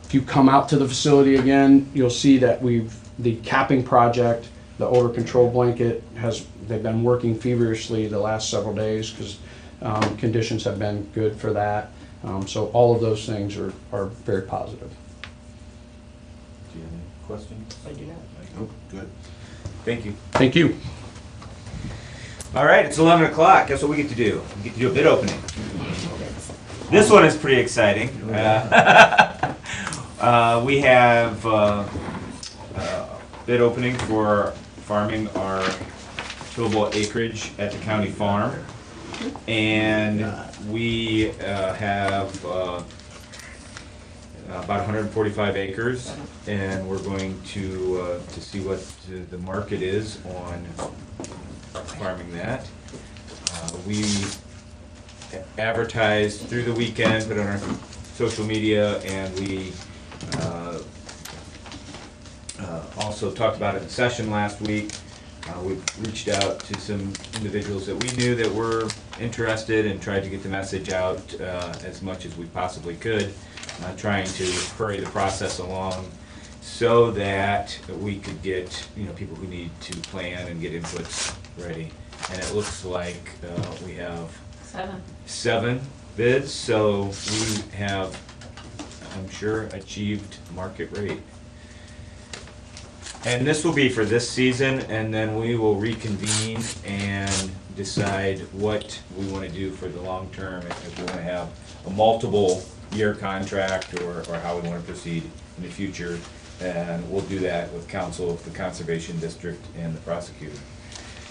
if you come out to the facility again, you'll see that the capping project, the odor control blanket they've been working feverishly the last several days because conditions have been good for that. So all of those things are very positive. Do you have any questions? I do not. Oh, good. Thank you. Thank you. All right, it's 11 o'clock. Guess what we get to do? We get to do a bid opening. This one is pretty exciting. We have bid opening for farming our tillable acreage at the county farm. And we have about 145 acres, and we're going to see what the market is on farming that. We advertised through the weekend, put on our social media, and we also talked about it in session last week. We've reached out to some individuals that we knew that were interested and tried to get the message out as much as we possibly could, trying to hurry the process along so that we could get people who need to plan and get inputs ready. And it looks like we have 7 bids, so we have, I'm sure, achieved market rate. And this will be for this season, and then we will reconvene and decide what we want to do for the long term, if we want to have a multiple year contract or how we want to proceed in the future. And we'll do that with council of the Conservation District and the prosecutor.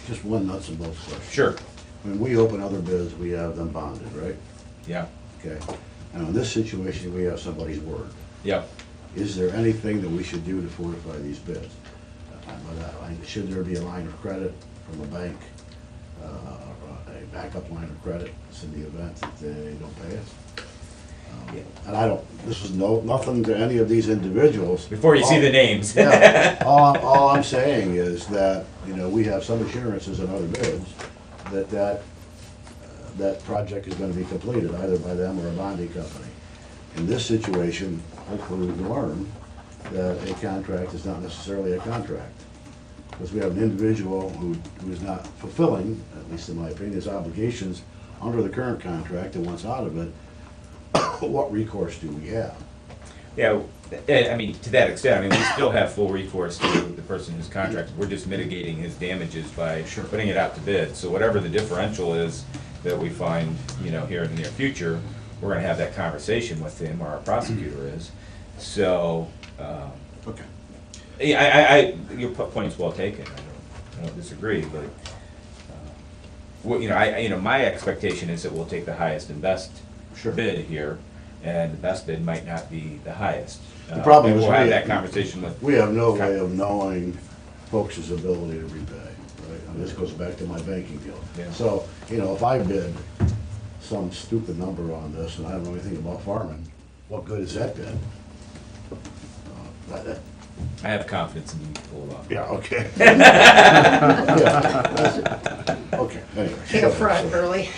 Just one nuts and bolts question. Sure. When we open other bids, we have them bonded, right? Yeah. Okay. And in this situation, we have somebody's word. Yep. Is there anything that we should do to fortify these bids? Should there be a line of credit from a bank, a backup line of credit in the event that they don't pay us? And this is nothing to any of these individuals. Before you see the names. Yeah, all I'm saying is that, we have some assurances in other bids that project is gonna be completed, either by them or a bonding company. In this situation, hopefully we've learned that a contract is not necessarily a contract. Because we have an individual who is not fulfilling, at least in my opinion, his obligations under the current contract and wants out of it. What recourse do we have? Yeah, I mean, to that extent, we still have full recourse to the person who's contracted. We're just mitigating his damages by putting it out to bid. So whatever the differential is that we find, here in the near future, we're gonna have that conversation with him, or our prosecutor is. So, Okay. yeah, your point is well taken. I don't disagree, but, my expectation is that we'll take the highest and best bid here, and the best bid might not be the highest. The problem and is we'll have that conversation with. We have no way of knowing folks' ability to repay, right? I mean, this goes back to my banking deal. Yeah. So, if I bid some stupid number on this and I don't know anything about farming, what good is that bid? I have confidence in you to pull it off. Yeah, okay. Okay, anyway. Take a front early.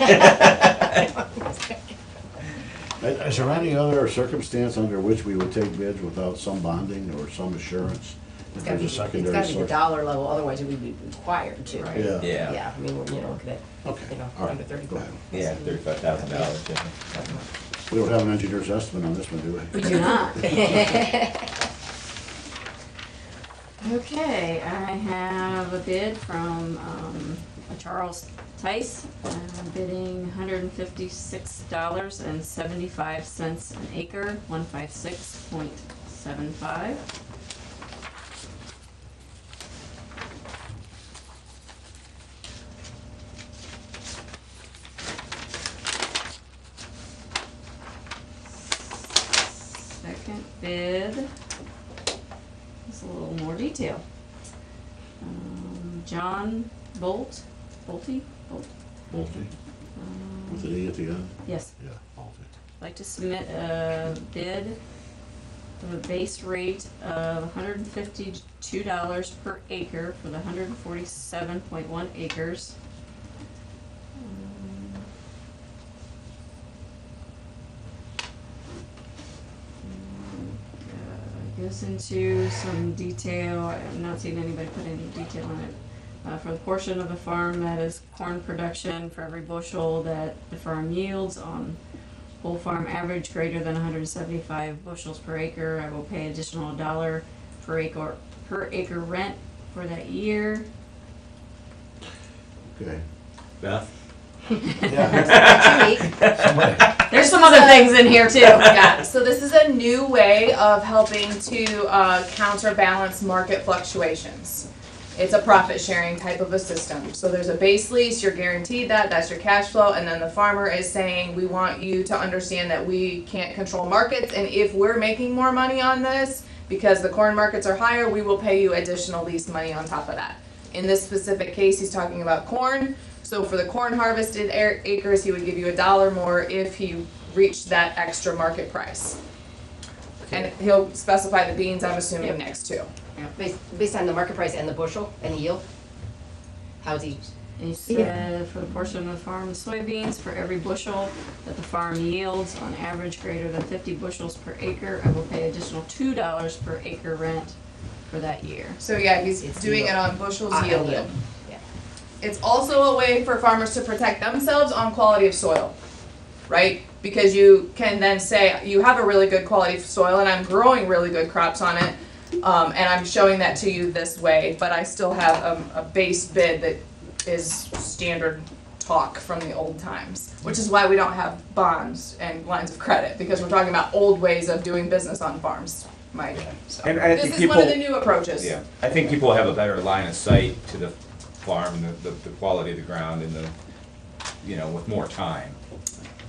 Is there any other circumstance under which we would take bids without some bonding or some assurance? If there's a It's secondary gotta be the source? dollar level, otherwise we'd be required to. Yeah. Yeah. I mean, we're, look at, Okay, all right. under 30 Go ahead. Yeah, $35,000. We don't have an engineer's estimate on this one, do we? We do not. Okay, I have a bid from Charles Tice, bidding $156.75 an acre, 156.75. bid is a little more detail. John Bolte? Bolte, with an E at the end? Yes. Yeah, Bolte. I'd like to submit a bid of a base rate of $152 per acre for the 147.1 acres. Goes into some detail. I've not seen anybody put any detail on it. For the portion of the farm that is corn production, for every bushel that the farm yields on whole farm average greater than 175 bushels per acre, I will pay additional $1 per acre rent for that year. Okay. Beth? There's some other things in here too. Yeah, so this is a new way of helping to counterbalance market fluctuations. It's a profit sharing type of a system. So there's a base lease, you're guaranteed that's your cash flow, and then the farmer is saying, we want you to understand that we can't control markets, and if we're making more money on this, because the corn markets are higher, we will pay you additional lease money on top of that. In this specific case, he's talking about corn. So for the corn harvested acres, he would give you $1 more if he reached that extra market price. And he'll specify the beans, I'm assuming, next too. Based on the market price and the bushel and the yield? How's he? He said for the portion of the farm soybeans, for every bushel that the farm yields on average greater than 50 bushels per acre, I will pay additional $2 per acre rent for that year. So yeah, he's It's doing yield. it on bushels Yield. yielded. Yeah. It's also a way for farmers to protect themselves on quality of soil, right? Because you can then say, you have a really good quality of soil and I'm growing really good crops on it, and I'm showing that to you this way, but I still have a base bid that is standard talk from the old times, which is why we don't have bonds and lines of credit, because we're talking about old ways of doing business on farms, Mike. So And I this think is one of the people- new approaches. Yeah, I think people have a better line of sight to the farm, the quality of the ground and with more time.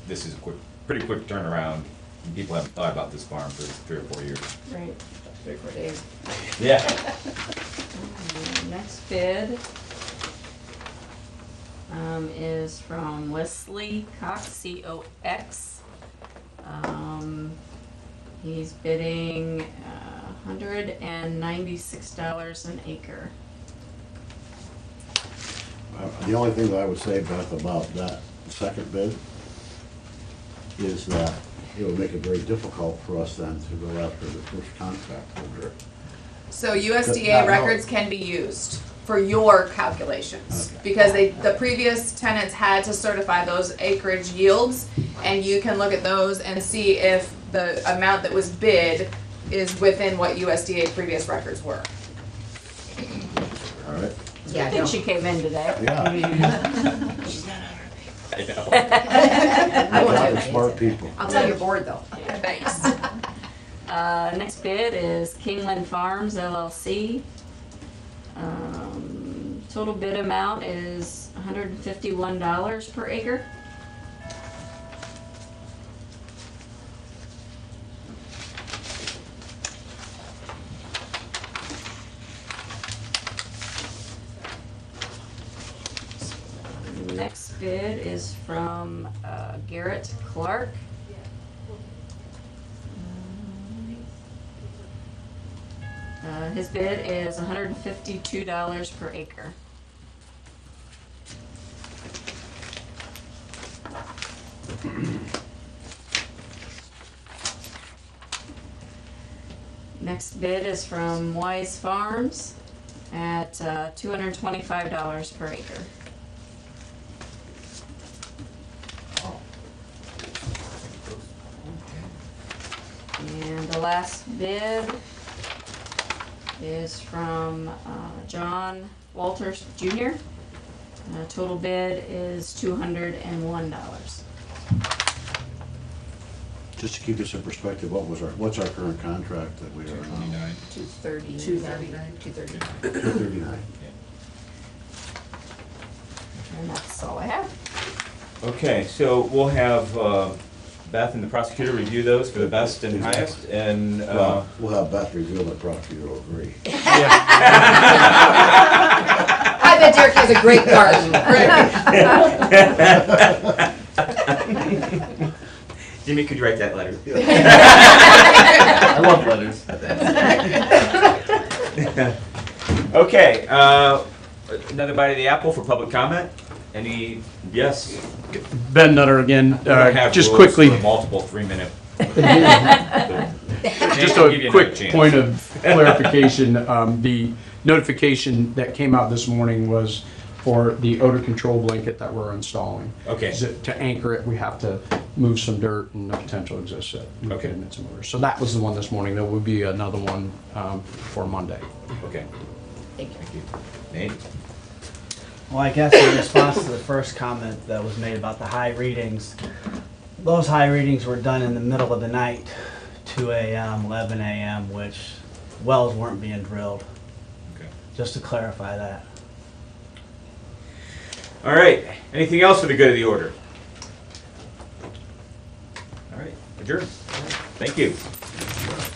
This is a pretty quick turnaround. People haven't thought about this farm for 3 or 4 years. Right. Yeah. Next bid is from Wesley Cox, C-O-X. He's bidding $196 an acre. The only thing that I would say, Beth, about that second bid is that it would make it very difficult for us then to go after the first contract holder. So Not USDA know. records can be used for your calculations, Okay. because the previous tenants had to certify those acreage yields, and you can look at those and see if the amount that was bid is within what USDA previous records were. All right? Yeah, I think she came in today. Yeah. I know. I A won't lot do of it. smart people. I'll tell your board though. Thanks. Next bid is Kingland Farms LLC. Total bid amount is $151 per acre. Next bid is from Garrett Clark. His bid is $152 per acre. Next bid is from Wise Farms at $225 per acre. And the last bid is from John Walters Jr. Total bid is $201. Just to keep this in perspective, what's our current contract that we are on? 230. 239. 230. 239. And that's all I have. Okay, so we'll have Beth and the prosecutor review those for the best and highest, and, Well, we'll have Beth review them, the prosecutor will agree. I bet Derek has a great garden. Jimmy, could you write that letter? I love letters. Okay, another bite of the apple for public comment? Any, yes? Ben Nutter again, We don't have just rules quickly. for multiple 3-minute. Just I'll a give you quick another chance. point of clarification, the notification that came out this morning was for the odor control blanket that we're installing. Okay. To anchor it, we have to move some dirt and the potential exists that we Okay. could emit some odor. So that was the one this morning. There will be another one for Monday. Okay, Thank you. thank you. Nate? Well, I guess in response to the first comment that was made about the high readings, those high readings were done in the middle of the night, 2 a.m., 11 a.m., which wells weren't being drilled, Okay. just to clarify that. All right, anything else for the good of the order? All right, adjourned. Thank you.